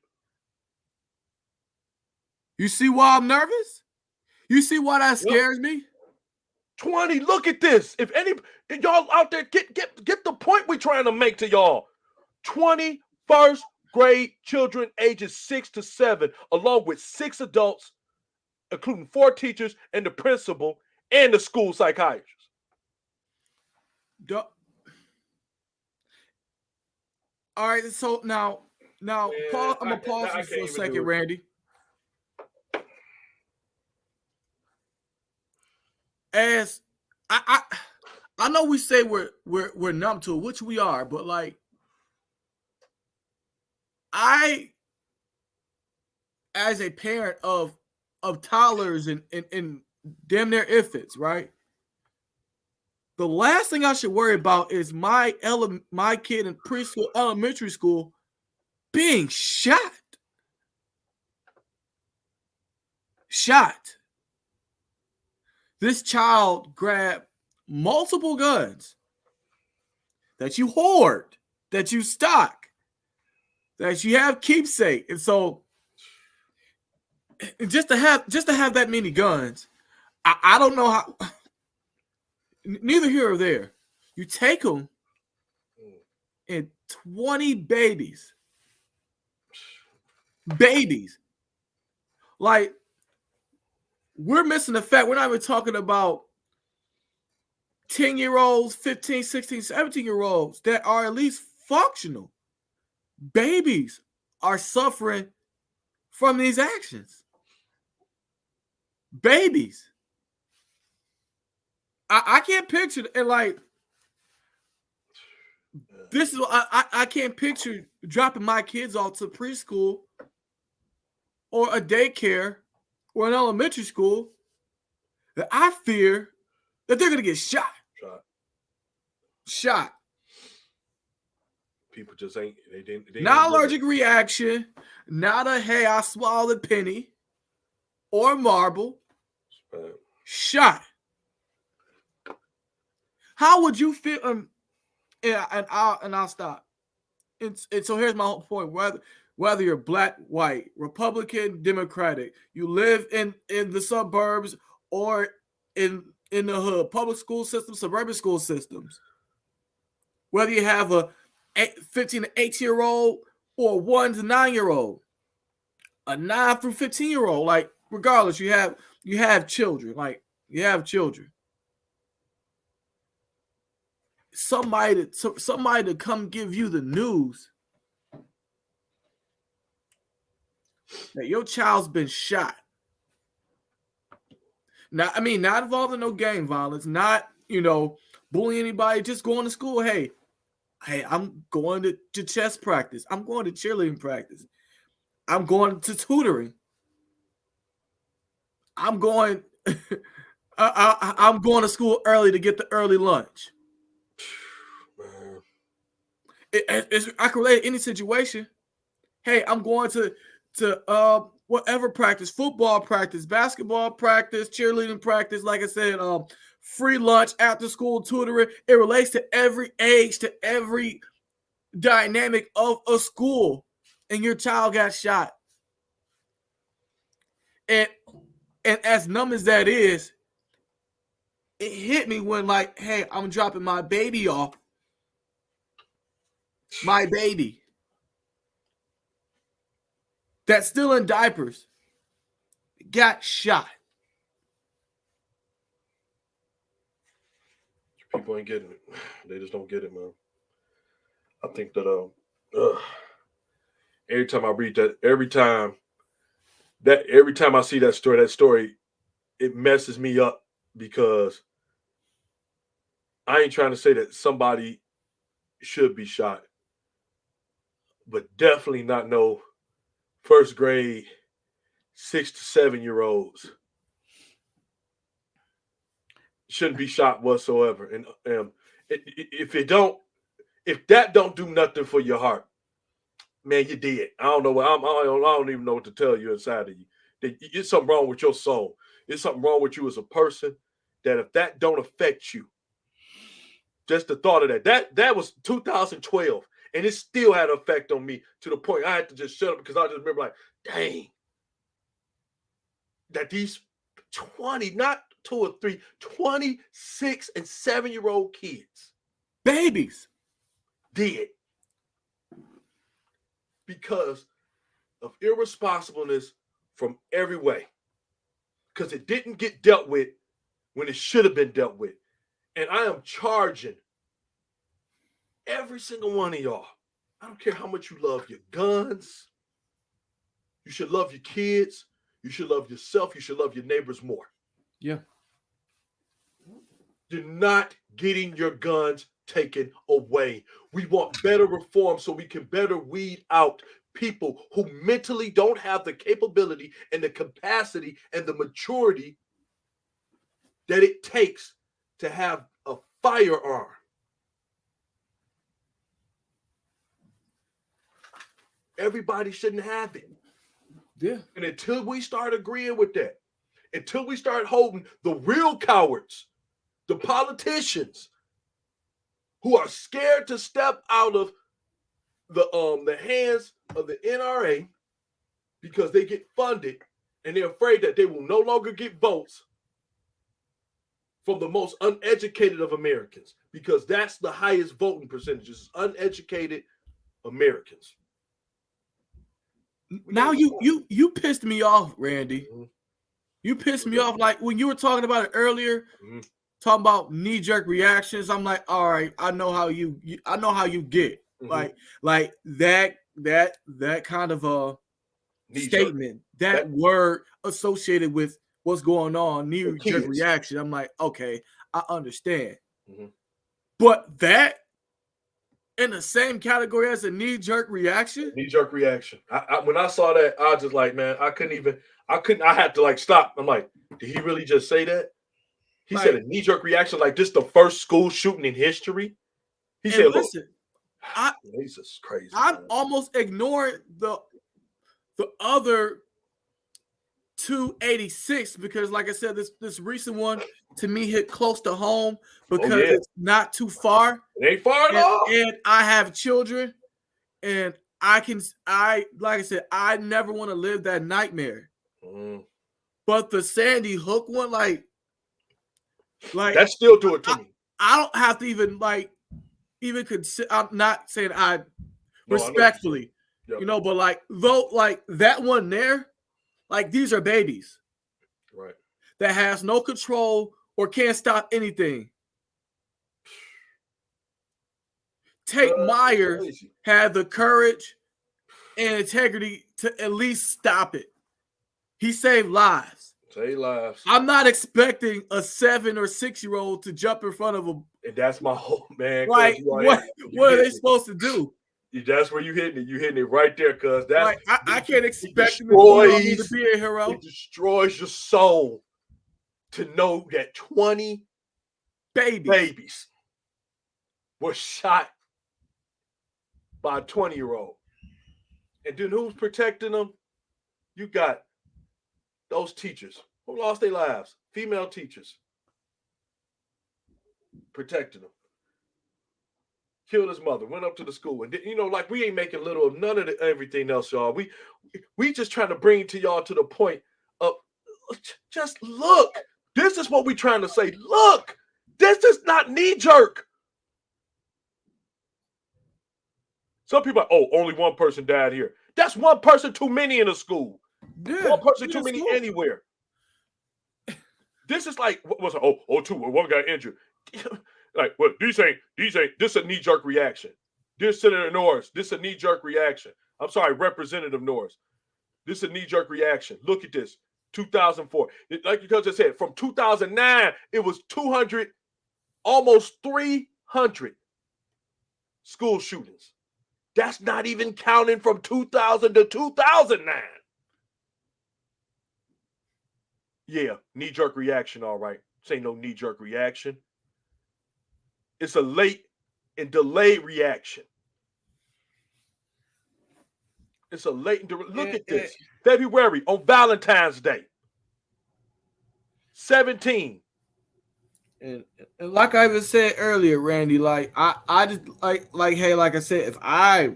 You see why I'm nervous? You see why that scares me? 20. Look at this. If y'all out there get the point we're trying to make to y'all. 21st grade children ages 6 to 7, along with 6 adults, including 4 teachers and the principal and the school psychiatrist. All right, so now, I'm gonna pause for a second, Randy. As I know we say we're numb to it, which we are, but like as a parent of toddlers and damn near infants, right? The last thing I should worry about is my kid in preschool, elementary school being shot. This child grabbed multiple guns that you hoard, that you stock, that you have keepsake. And so just to have that many guns, I don't know how, neither here or there. You take them and 20 babies. Like, we're missing the fact we're not even talking about 10-year-olds, 15, 16, 17-year-olds that are at least functional. Babies are suffering from these actions. Babies. I can't picture it. And like, this is I can't picture dropping my kids off to preschool or a daycare or in elementary school that I fear that they're going to get shot. Shot. People just ain't. They not allergic reaction. Not a hey, I swallowed a penny or marble. Shot. How would you feel? And I'll stop. And so here's my whole point. Whether you're black, white, Republican, Democratic, you live in the suburbs or in the hood, public school systems, suburban school systems. Whether you have a 15 to 18-year-old or 1 to 9-year-old, a 9 through 15-year-old, like regardless, you have children. Like you have children. Somebody to come give you the news that your child's been shot. Now, I mean, not involved in no gang violence, not, bullying anybody, just going to school. Hey, I'm going to chess practice. I'm going to cheerleading practice. I'm going to tutoring. I'm going I'm going to school early to get the early lunch. I can relate to any situation. Hey, I'm going to whatever practice, football practice, basketball practice, cheerleading practice. Like I said, free lunch, after school tutoring. It relates to every age, to every dynamic of a school. And your child got shot. And as numb as that is, it hit me when, like, hey, I'm dropping my baby off. My baby. That's still in diapers. Got shot. People ain't getting it. They just don't get it, man. I think that every time I read that, every time I see that story, it messes me up because I ain't trying to say that somebody should be shot, but definitely not no first grade 6 to 7-year-olds shouldn't be shot whatsoever. And if that don't do nothing for your heart, man, you did. I don't know. I don't even know what to tell you inside of you. It's something wrong with your soul. It's something wrong with you as a person. That if that don't affect you, just the thought of that was 2012, and it still had an effect on me to the point I had to just shut up because I just remember like, dang, that these 20, not 2 or 3, 26 and 7-year-old kids, babies, did because of irresponsibleness from every way, because it didn't get dealt with when it should have been dealt with. And I am charging every single one of y'all. I don't care how much you love your guns. You should love your kids. You should love yourself. You should love your neighbors more. Yeah. You're not getting your guns taken away. We want better reform so we can better weed out people who mentally don't have the capability and the capacity and the maturity that it takes to have a firearm. Everybody shouldn't have it. Yeah. And until we start agreeing with that, until we start holding the real cowards, the politicians who are scared to step out of the hands of the NRA because they get funded and they're afraid that they will no longer get votes from the most uneducated of Americans, because that's the highest voting percentages, uneducated Americans. Now you pissed me off, Randy. Mm-hmm. You pissed me off. Like when you were talking about it earlier, mm-hmm. talking about knee-jerk reactions. I'm like, all right, I know how you get. Mm-hmm. Like that kind of a statement, that word associated with what's going on, knee-jerk reaction. I'm like, okay, I understand. Mm-hmm. But that in the same category as a knee-jerk reaction? Knee-jerk reaction. When I saw that, I was just like, man, I had to like stop. I'm like, did he really just say that? He said a knee-jerk reaction, like this the first school shooting in history. He said, listen, this is crazy. I'm almost ignoring the other 286 because, like I said, this recent one to me hit close to home because it's not too far. It ain't far at all. And I have children, and like I said, I never want to live that nightmare. But the Sandy Hook one, like that still do it to me. I don't have to even consider. I'm not saying respectfully, but like that one there, like these are babies, right? That has no control or can't stop anything. Tate Myers had the courage and integrity to at least stop it. He saved lives. I'm not expecting a 7 or 6-year-old to jump in front of a. And that's my whole man. Like, what are they supposed to do? That's where you hitting it. You hitting it right there, cuz that's like, I can't expect him to be a hero. It destroys your soul to know that 20 babies were shot by a 20-year-old. And then who's protecting them? You got those teachers who lost their lives, female teachers, protecting them. Killed his mother, went up to the school, and like we ain't making little of none of everything else, y'all. We just trying to bring it to y'all to the point of just look. This is what we trying to say. Look, this is not knee jerk. Some people are, only one person died here. That's one person too many in a school. Yeah, one person too many anywhere. This is like what was it? Two, one guy injured. Like, what these ain't this is a knee-jerk reaction. Dear Senator Norris, this is a knee-jerk reaction. I'm sorry, Representative Norris. This is a knee-jerk reaction. Look at this. 2004. Like you just said, from 2009, it was 200, almost 300 school shootings. That's not even counting from 2000 to 2009. Yeah, knee-jerk reaction, all right. This ain't no knee-jerk reaction. It's a late and delayed reaction. It's a late and delayed. Look at this. February on Valentine's Day. 17. And like I even said earlier, Randy, like I just like hey, like I said, if I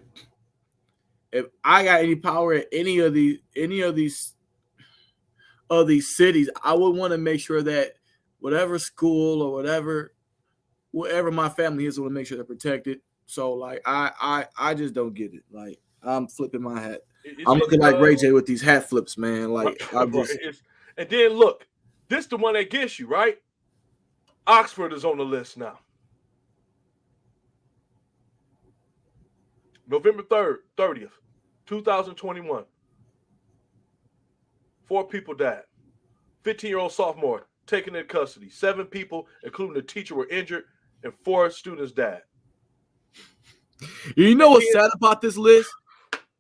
got any power in any of these cities, I would want to make sure that whatever school or whatever my family is, I want to make sure they're protected. So like I just don't get it. Like I'm flipping my hat. I'm looking like Ray J with these hat flips, man. Like I'm just. And then look, this the one that gets you, right? Oxford is on the list now. November 30th, 2021. 4 people died. 15-year-old sophomore taken into custody. 7 people, including the teacher, were injured, and 4 students died. You know what's sad about this list?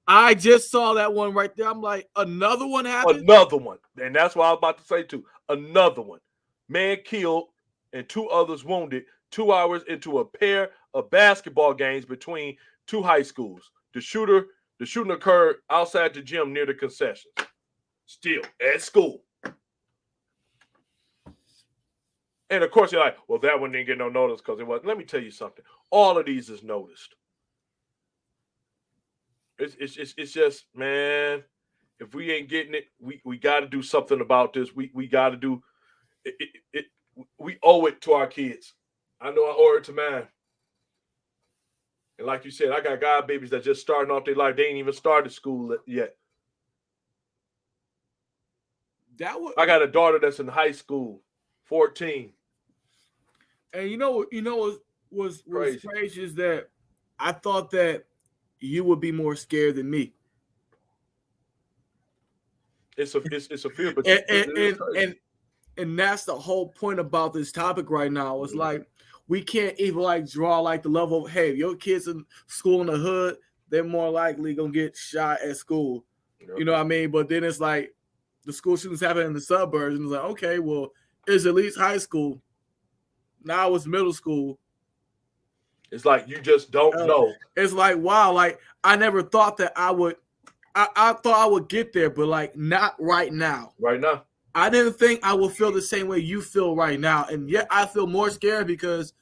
I just saw that one right there. I'm like, another one happened? Another one. And that's what I was about to say, too. Another one. Man killed and 2 others wounded 2 hours into a pair of basketball games between 2 high schools. The shooting occurred outside the gym near the concessions. Still at school. And of course, you're like, well, that one didn't get no notice because it wasn't. Let me tell you something. All of these is noticed. It's just, man, if we ain't getting it, we got to do something about this. We got to do it. We owe it to our kids. I know I owe it to mine. And like you said, I got god babies that just starting off their life. They ain't even started school yet. I got a daughter that's in high school, 14. And you know what was crazy is that I thought that you would be more scared than me. It's a fear, but and that's the whole point about this topic right now. It's like we can't even like draw like the level of, hey, if your kids in school in the hood, they're more likely gonna get shot at school. Yep. You know what I mean? But then it's like the school shootings happen in the suburbs, and it's like, okay, well, it's at least high school. Now it's middle school. It's like you just don't know. It's like, wow, like I never thought that I would. I thought I would get there, but like not right now. Right now. I didn't think I would feel the same way you feel right now, and yet I feel more scared because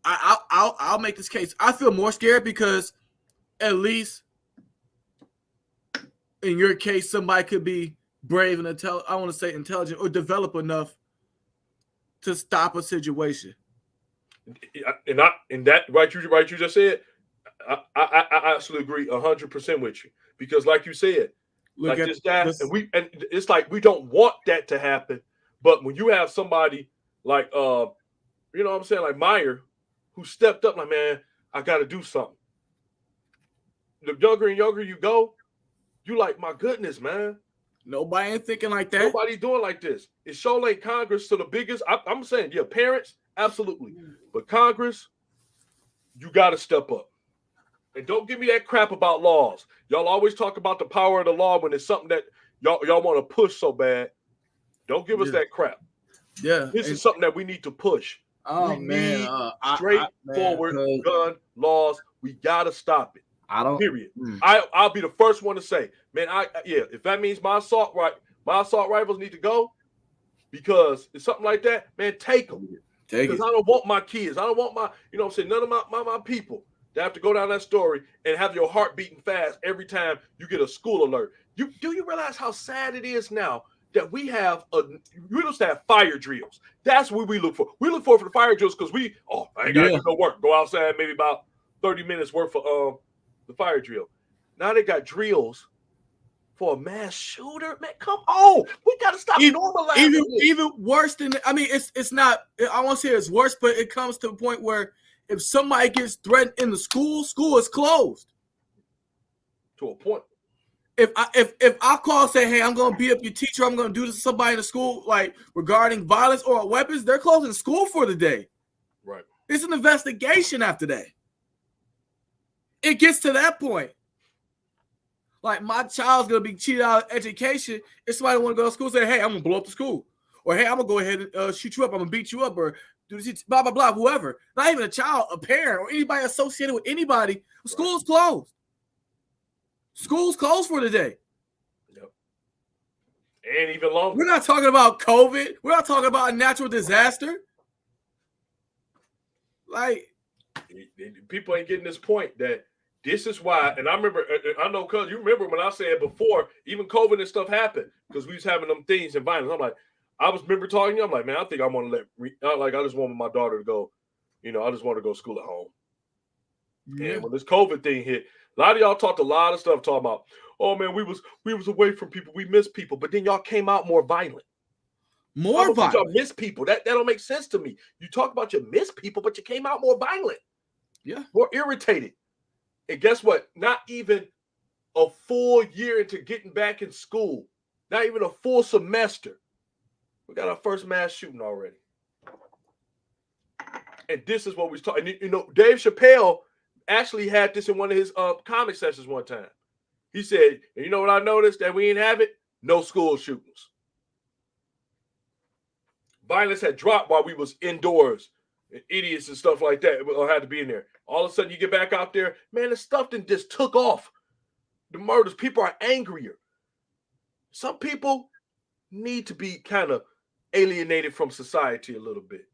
I'll make this case. I feel more scared because at least in your case, somebody could be brave and I want to say intelligent or develop enough to stop a situation. And that right you just said, I absolutely agree 100% with you, because like you said. Look like this guy, and it's like we don't want that to happen. But when you have somebody like you know what I'm saying, like Meyer, who stepped up, like, man, I gotta do something. The younger and younger you go, you like, my goodness, man. Nobody ain't thinking like that. Nobody doing like this. It sure ain't Congress to the biggest. I'm saying, yeah, parents, absolutely. But Congress, you gotta step up. And don't give me that crap about laws. Y'all always talk about the power of the law when it's something that y'all want to push so bad. Don't give us that crap. Yeah. This is something that we need to push. Oh, we man. Straightforward gun laws. We got to stop it. I don't. Period. I'll be the first one to say, man, if that means my assault rifles need to go because it's something like that, man, take them. Because I don't want my kids. I don't want my, you know what I'm saying, none of my people. They have to go down that story and have your heart beating fast every time you get a school alert. Do you realize how sad it is now that we used to have fire drills? That's what we look for. We look for the fire drills because I ain't got to do no work. Go outside, maybe about 30 minutes worth for the fire drill. Now they got drills for a mass shooter. Man, come on. We got to stop normalizing this. Even worse than, I mean, it's not, I won't say it's worse, but it comes to the point where if somebody gets threatened in the school is closed. To a point. If I call and say, hey, I'm going to beat up your teacher, I'm going to do this to somebody in the school, like regarding violence or weapons, they're closing school for the day. Right. It's an investigation after that. It gets to that point. Like my child's going to be cheated out of education if somebody want to go to school and say, hey, I'm going to blow up the school. Or, hey, I'm going to go ahead and shoot you up. I'm going to beat you up. Or blah, blah, blah, whoever. Not even a child, a parent, or anybody associated with anybody. School's closed. School's closed for the day. Yep. And even longer. We're not talking about COVID. We're not talking about a natural disaster. Like, people ain't getting this point that this is why, and I remember, I know, cuz you remember when I said before, even COVID and stuff happened, because we was having them things and violence. I'm like, I remember talking to you. I'm like, man, I think I want to I just want my daughter to go, I just want to go to school at home. Yeah. And when this COVID thing hit, a lot of y'all talked a lot of stuff talking about, oh man, we was away from people, we missed people, but then y'all came out more violent. More violent. Y'all miss people. That don't make sense to me. You talk about you miss people, but you came out more violent. Yeah. More irritated. And guess what? Not even a full year into getting back in school, not even a full semester, we got our first mass shooting already. And this is what we was talking. Dave Chappelle actually had this in one of his comic sessions one time. He said, and you know what I noticed that we ain't have it? No school shootings. Violence had dropped while we was indoors. And idiots and stuff like that had to be in there. All of a sudden you get back out there, man, the stuff then just took off. The murders, people are angrier. Some people need to be kind of alienated from society a little bit.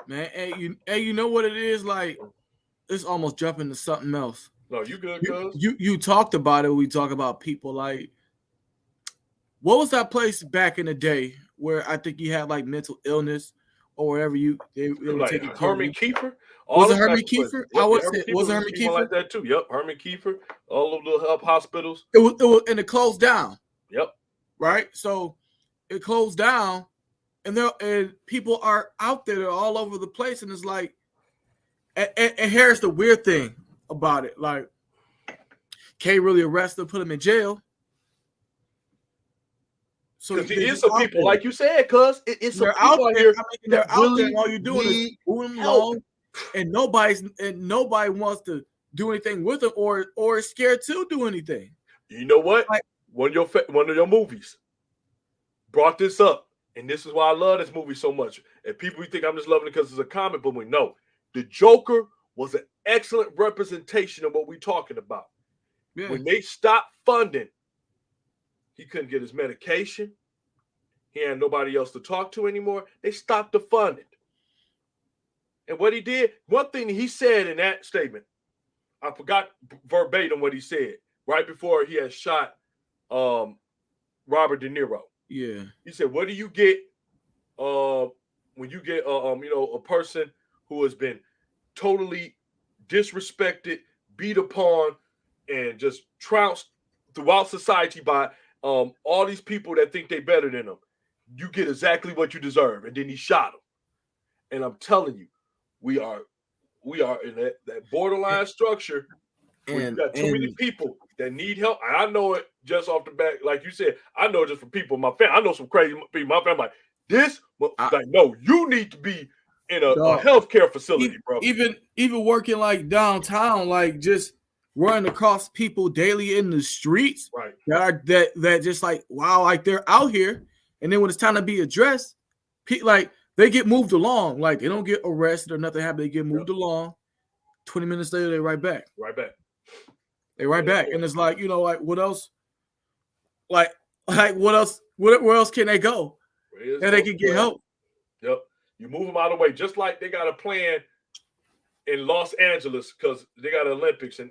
Man, you know what it is? Like, it's almost jumping to something else. No, you good, cuz? You talked about it. We talk about people like, what was that place back in the day where I think you had like mental illness or whatever they were like taking Herman Kiefer? Was it Herman Kiefer? Yep, I would say, was it Herman Kiefer? Like that too. Yep, Herman Kiefer. All of the hospitals. It was, and it closed down. Yep. Right. So it closed down, and people are out there, they're all over the place, and it's like, and here's the weird thing about it: like, can't really arrest them, put them in jail. So because there is some people, like you said, cuz it's some people out here. They're out there, and all you're doing is moving them along, and nobody wants to do anything with them, or is scared to do anything. You know what? Like, one of your movies brought this up, and this is why I love this movie so much. And people think I'm just loving it because it's a comic, but we know the Joker was an excellent representation of what we're talking about. Yeah. When they stopped funding, he couldn't get his medication. He had nobody else to talk to anymore. They stopped the funding. And what he did, one thing he said in that statement, I forgot verbatim what he said right before he had shot Robert De Niro. Yeah. He said, what do you get when you get a person who has been totally disrespected, beat upon, and just trounced throughout society by all these people that think they better than him? You get exactly what you deserve. And then he shot him. And I'm telling you, we are in that borderline structure where you got too many people that need help. I know it just off the back, like you said. I know just from people in my family. I know some crazy people in my family. Like, no, you need to be in a healthcare facility, bro. Even working like downtown, like just running across people daily in the streets, right? That just like, wow, like they're out here, and then when it's time to be addressed, like they get moved along. Like they don't get arrested or nothing happens. They get moved along. 20 minutes later, they're right back. They're right back. And it's like, like what else? Like what else? Where else can they go? And they can get help. Yep. You move them out of the way. Just like they got a plan in Los Angeles because they got Olympics, and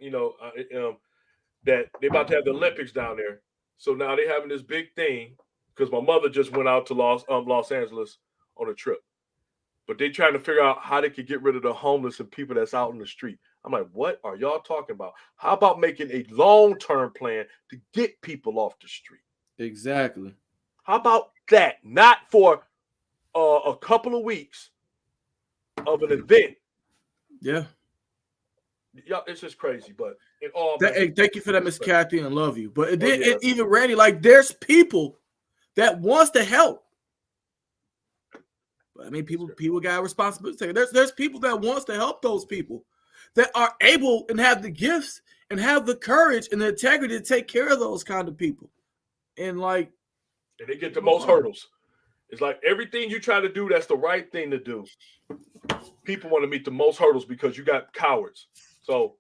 that they about to have the Olympics down there. So now they're having this big thing because my mother just went out to Los Angeles on a trip. But they trying to figure out how they could get rid of the homeless and people that's out in the street. I'm like, what are y'all talking about? How about making a long-term plan to get people off the street? Exactly. How about that? Not for a couple of weeks of an event. Yeah. Yeah, it's just crazy. But in all, thank you for that, Miss Kathy, and I love you. But even Randy, like there's people that wants to help. I mean, people got responsibility. There's people that wants to help those people that are able and have the gifts and have the courage and the integrity to take care of those kind of people. And they get the most hurdles. It's like everything you try to do, that's the right thing to do. People want to meet the most hurdles because you got cowards. So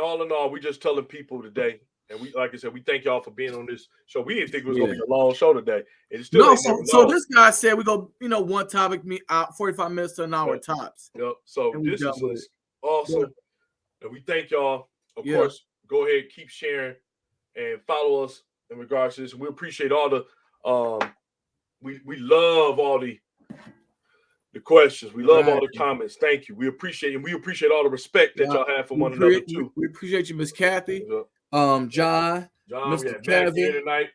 all in all, we just telling people today, and we, like I said, we thank y'all for being on this show. We didn't think it was going to be a long show today. It's still so this guy said we go, one topic, 45 minutes to an hour tops. Yep. So this is awesome. Yeah. And we thank y'all. Of course, go ahead, keep sharing and follow us in regards to this. We appreciate all the we love all the questions. We love all the comments. Thank you. We appreciate all the respect that y'all have for one another too. We appreciate you, Miss Kathy. John, Mr. Kevin tonight.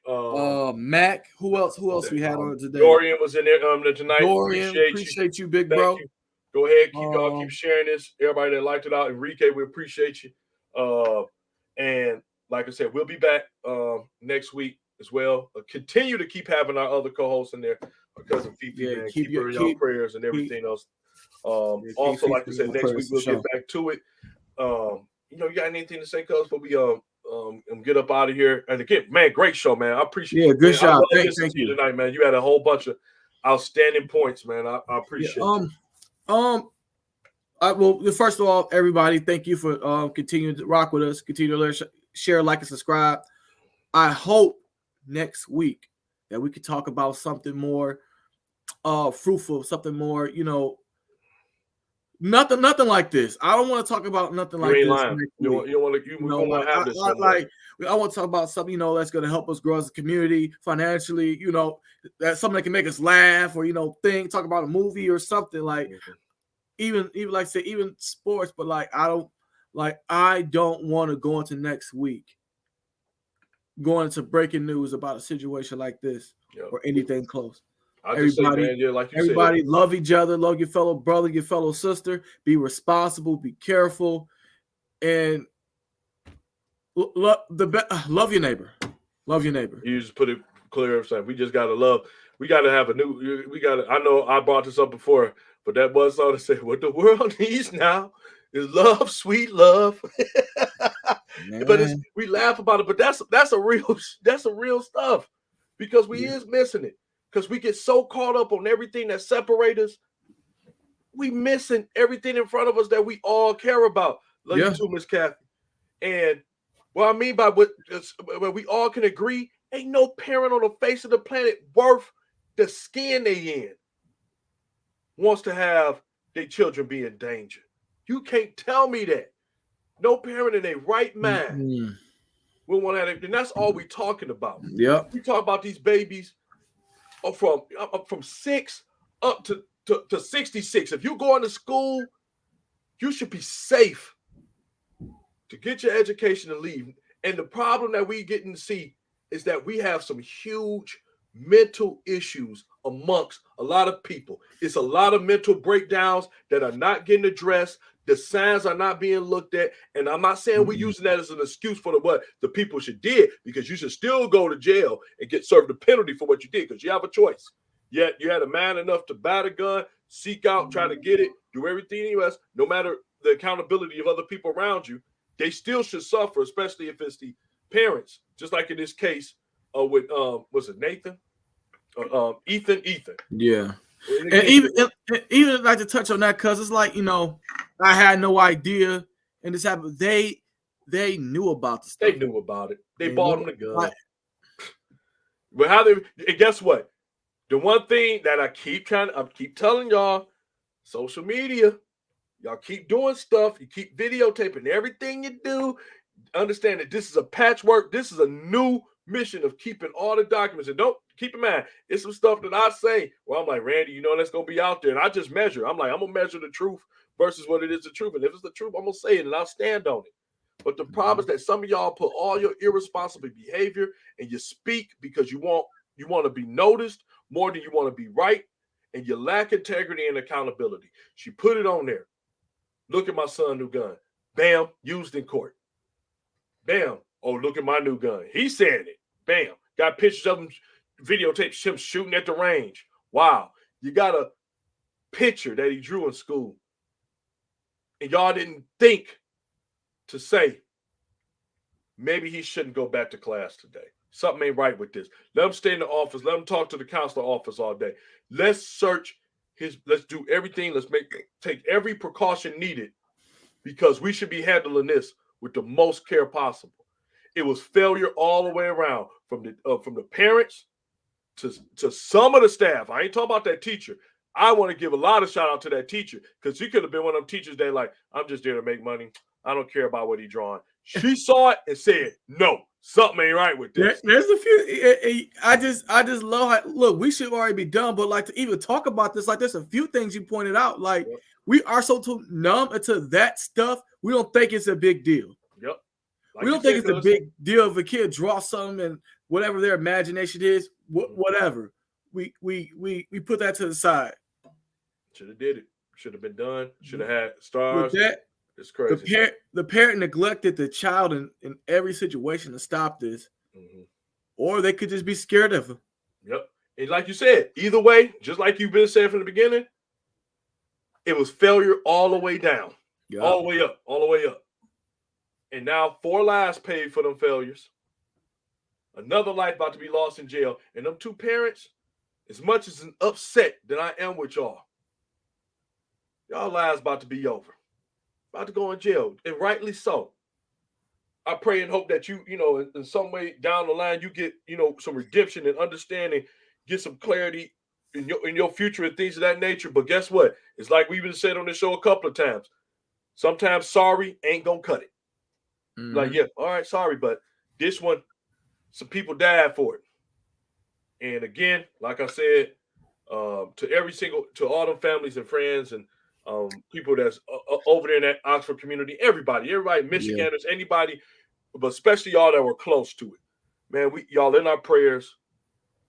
Mac. Who else we had on today? Dorian was in there tonight. Dorian, appreciate you, big bro. You. Go ahead, keep sharing this. Everybody that liked it out. Enrique, we appreciate you. And like I said, we'll be back next week as well. Continue to keep having our other co-hosts in there. My cousin Fifi, man, keep her in your prayers and everything else. Also, like I said, next week we'll get back to it. You got anything to say, cuz? But we get up out of here. And again, man, great show, man. I appreciate it. Yeah, good job. Thank you tonight, man. You had a whole bunch of outstanding points, man. I appreciate it. Well, first of all, everybody, thank you for continuing to rock with us. Continue to share, like, and subscribe. I hope next week that we could talk about something more fruitful, something more, nothing like this. I don't want to talk about nothing like this. You want to have this. I want to talk about something, that's going to help us grow as a community financially. That's something that can make us laugh, or talk about a movie or something like. Even like I said, even sports, but I don't want to go into next week going into breaking news about a situation like this or anything close. Everybody love each other, love your fellow brother, your fellow sister, be responsible, be careful, and love your neighbor. Love your neighbor. You just put it clear everything. We just gotta love. We gotta have a new. We gotta. I know I brought this up before, but that was song to say what the world needs now is love, sweet love. But we laugh about it, but that's a real stuff because we is missing it because we get so caught up on everything that separates us. We missing everything in front of us that we all care about. Love you too, Miss Kathy. And what I mean by what we all can agree, ain't no parent on the face of the planet worth the skin they in wants to have their children be in danger. You can't tell me that. No parent in their right mind will want that. And that's all we're talking about. Yep. We talk about these babies from 6 up to 66. If you're going to school, you should be safe to get your education and leave. And the problem that we getting to see is that we have some huge mental issues amongst a lot of people. It's a lot of mental breakdowns that are not getting addressed. The signs are not being looked at. And I'm not saying we're using that as an excuse for what the people should did, because you should still go to jail and get served a penalty for what you did, because you have a choice. Yet you had a man enough to buy the gun, seek out, try to get it, do everything in the U.S., no matter the accountability of other people around you. They still should suffer, especially if it's the parents, just like in this case with was it Nathan? Ethan. Yeah. And even like to touch on that, because it's like, I had no idea, and this happened. They knew about the stuff. They knew about it. They bought them the gun. But and guess what? The one thing that I keep telling y'all, social media, y'all keep doing stuff. You keep videotaping everything you do. Understand that this is a patchwork. This is a new mission of keeping all the documents. And don't keep in mind, it's some stuff that I say, well, I'm like, Randy, that's going to be out there. And I just measure. I'm like, I'm going to measure the truth versus what it is the truth. And if it's the truth, I'm going to say it and I'll stand on it. But the problem is that some of y'all put all your irresponsible behavior and you speak because you want to be noticed more than you want to be right. And you lack integrity and accountability. She put it on there. Look at my son's new gun. Bam, used in court. Bam. Oh, look at my new gun. He said it. Bam. Got pictures of him, videotapes him shooting at the range. Wow. You got a picture that he drew in school. And y'all didn't think to say, maybe he shouldn't go back to class today. Something ain't right with this. Let him stay in the office. Let him talk to the counselor office all day. Let's search let's do everything. Let's take every precaution needed, because we should be handling this with the most care possible. It was failure all the way around, from the parents to some of the staff. I ain't talking about that teacher. I want to give a lot of shout out to that teacher, because she could have been one of them teachers that like, I'm just there to make money. I don't care about what he's drawing. She saw it and said, no, something ain't right with this. There's a few. I just love how, look, we should already be done, but like to even talk about this, like there's a few things you pointed out. Like we are so too numb to that stuff. We don't think it's a big deal. Yep. Like we don't think it's a big deal if a kid draws something and whatever their imagination is, whatever. We put that to the side. Should have did it. Should have been done. Should have had stars. With that, it's crazy. The parent neglected the child in every situation to stop this. Mm-hmm. Or they could just be scared of him. Yep. And like you said, either way, just like you've been saying from the beginning, it was failure all the way down. Yep. All the way up. And now 4 lives paid for them failures. Another life about to be lost in jail. And them 2 parents, as much as an upset that I am with y'all lives about to be over. About to go in jail, and rightly so. I pray and hope that you in some way down the line, you get, some redemption and understanding, get some clarity in your future and things of that nature. But guess what? It's like we've been said on this show a couple of times. Sometimes sorry ain't gonna cut it. Mm-hmm. Like, yeah, all right, sorry, but this one, some people died for it. And again, like I said, to all them families and friends and people that's over there in that Oxford community, everybody, Michiganders, anybody, but especially y'all that were close to it. Man, y'all in our prayers,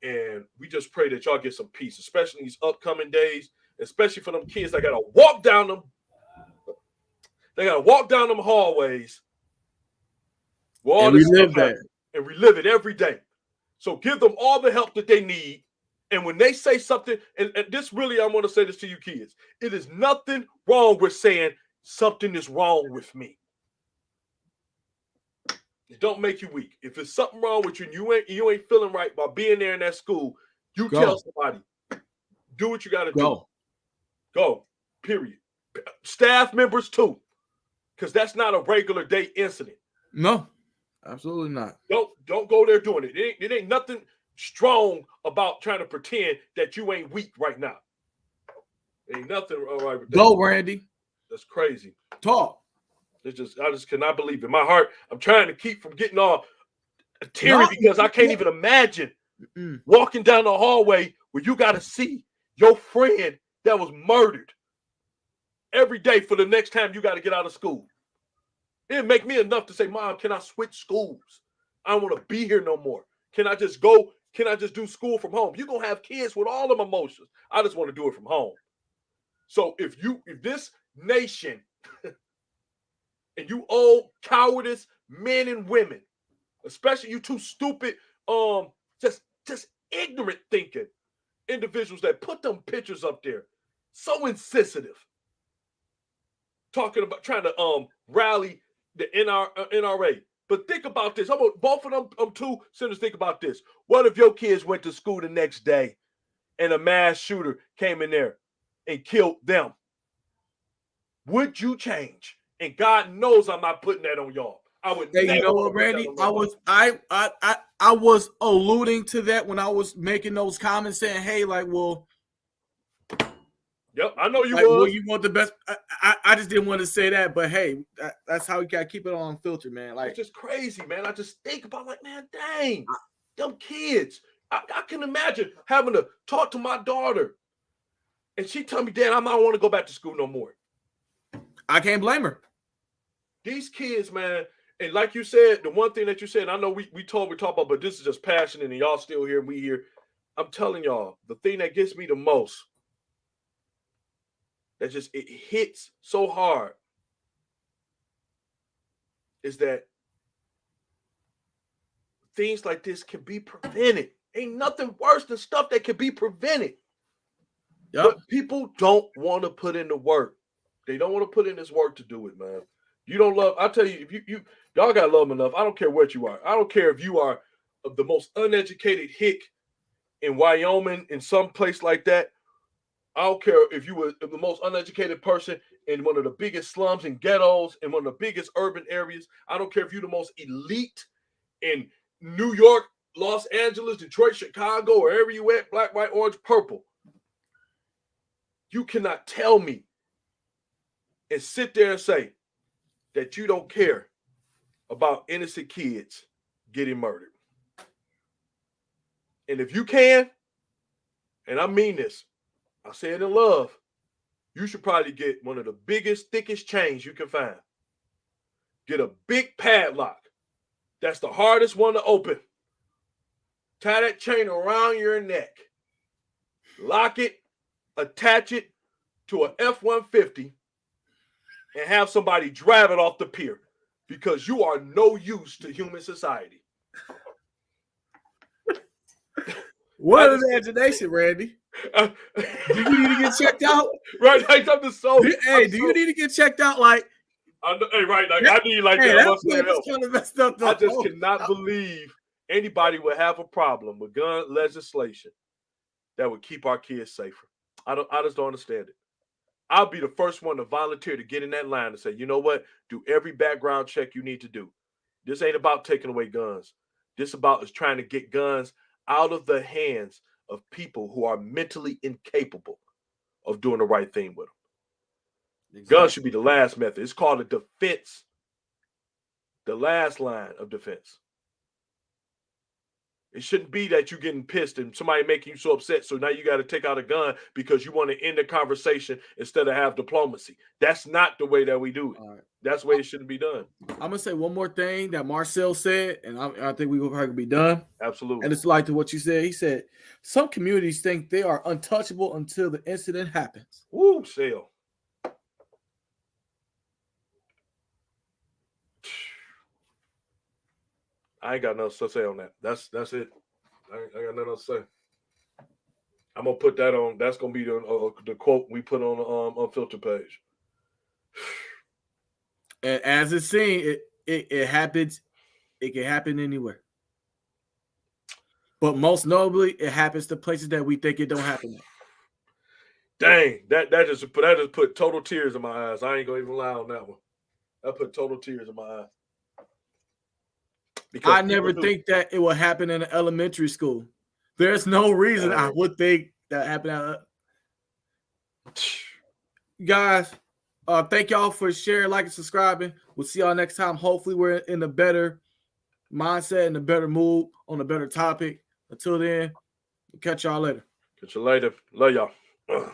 and we just pray that y'all get some peace, especially in these upcoming days, especially for them kids that gotta walk down them. They gotta walk down them hallways. And relive that. And relive it every day. So give them all the help that they need. And when they say something, and this really, I want to say this to you kids, it is nothing wrong with saying something is wrong with me. It don't make you weak. If it's something wrong with you and you ain't feeling right by being there in that school, you tell somebody, do what you got to do. Go, period. Staff members too, because that's not a regular day incident. No, absolutely not. Don't go there doing it. It ain't nothing strong about trying to pretend that you ain't weak right now. Ain't nothing all right with that. Go, Randy. That's crazy. Talk. I just cannot believe it. My heart, I'm trying to keep from getting all teary because I can't even imagine walking down the hallway where you got to see your friend that was murdered every day for the next time you got to get out of school. It'd make me enough to say, Mom, can I switch schools? I don't want to be here no more. Can I just go? Can I just do school from home? You're going to have kids with all them emotions. I just want to do it from home. So if this nation and you old cowardice men and women, especially you two stupid, just ignorant thinking individuals that put them pictures up there, so insensitive, talking about trying to rally the NRA. But think about this. I'm both of them two senators. Think about this. What if your kids went to school the next day and a mass shooter came in there and killed them? Would you change? And God knows I'm not putting that on y'all. I would. Hey, you know what, Randy? I was alluding to that when I was making those comments, saying, "Hey, like, well." Yep, I know you like, was. Well, you want the best. I just didn't want to say that, but hey, that's how we got to keep it on filter, man. Like, it's just crazy, man. I just think about like, man, dang, them kids. I can imagine having to talk to my daughter, and she tell me, Dad, I don't want to go back to school no more. I can't blame her. These kids, man, and like you said, the one thing that you said, I know we talk about, but this is just passionate, and y'all still here, we here. I'm telling y'all, the thing that gets me the most, that just it hits so hard, is that things like this can be prevented. Ain't nothing worse than stuff that can be prevented. Yep. But people don't want to put in the work. They don't want to put in this work to do it, man. You don't love. I tell you, if y'all gotta love them enough. I don't care what you are. I don't care if you are the most uneducated hick in Wyoming, in some place like that. I don't care if you were the most uneducated person in one of the biggest slums and ghettos in one of the biggest urban areas. I don't care if you're the most elite in New York, Los Angeles, Detroit, Chicago, wherever you at, black, white, orange, purple. You cannot tell me and sit there and say that you don't care about innocent kids getting murdered. And if you can, and I mean this, I say it in love, you should probably get one of the biggest, thickest chains you can find. Get a big padlock. That's the hardest one to open. Tie that chain around your neck. Lock it, attach it to an F-150, and have somebody drive it off the pier, because you are no use to human society. What an imagination, Randy. Do you need to get checked out? Right, like I'm just so. Do you need to get checked out? Like, hey, right, like I need like that. That's kind of messed up. I just cannot believe anybody would have a problem with gun legislation that would keep our kids safer. I just don't understand it. I'll be the first one to volunteer to get in that line and say, you know what? Do every background check you need to do. This ain't about taking away guns. This about is trying to get guns out of the hands of people who are mentally incapable of doing the right thing with them. Exactly. Guns should be the last method. It's called a defense. The last line of defense. It shouldn't be that you're getting pissed and somebody making you so upset, so now you got to take out a gun because you want to end the conversation instead of have diplomacy. That's not the way that we do it. Right. That's the way it shouldn't be done. I'm going to say one more thing that Marcel said, and I think we will probably be done. Absolutely. And it's like to what you said. He said, some communities think they are untouchable until the incident happens. Woo, Sale. I ain't got nothing to say on that. That's it. I got nothing else to say. I'm gonna put that on. That's gonna be the quote we put on the Unfiltered page. And as it's seen, it happens. It can happen anywhere. But most notably, it happens to places that we think it don't happen at. Dang, that just put total tears in my eyes. I ain't gonna even lie on that one. That put total tears in my eyes. Because I never think that it will happen in an elementary school. There's no reason I would think that happened. Guys, thank y'all for sharing, liking, subscribing. We'll see y'all next time. Hopefully, we're in a better mindset, in a better mood, on a better topic. Until then, we'll catch y'all later. Catch you later. Love y'all.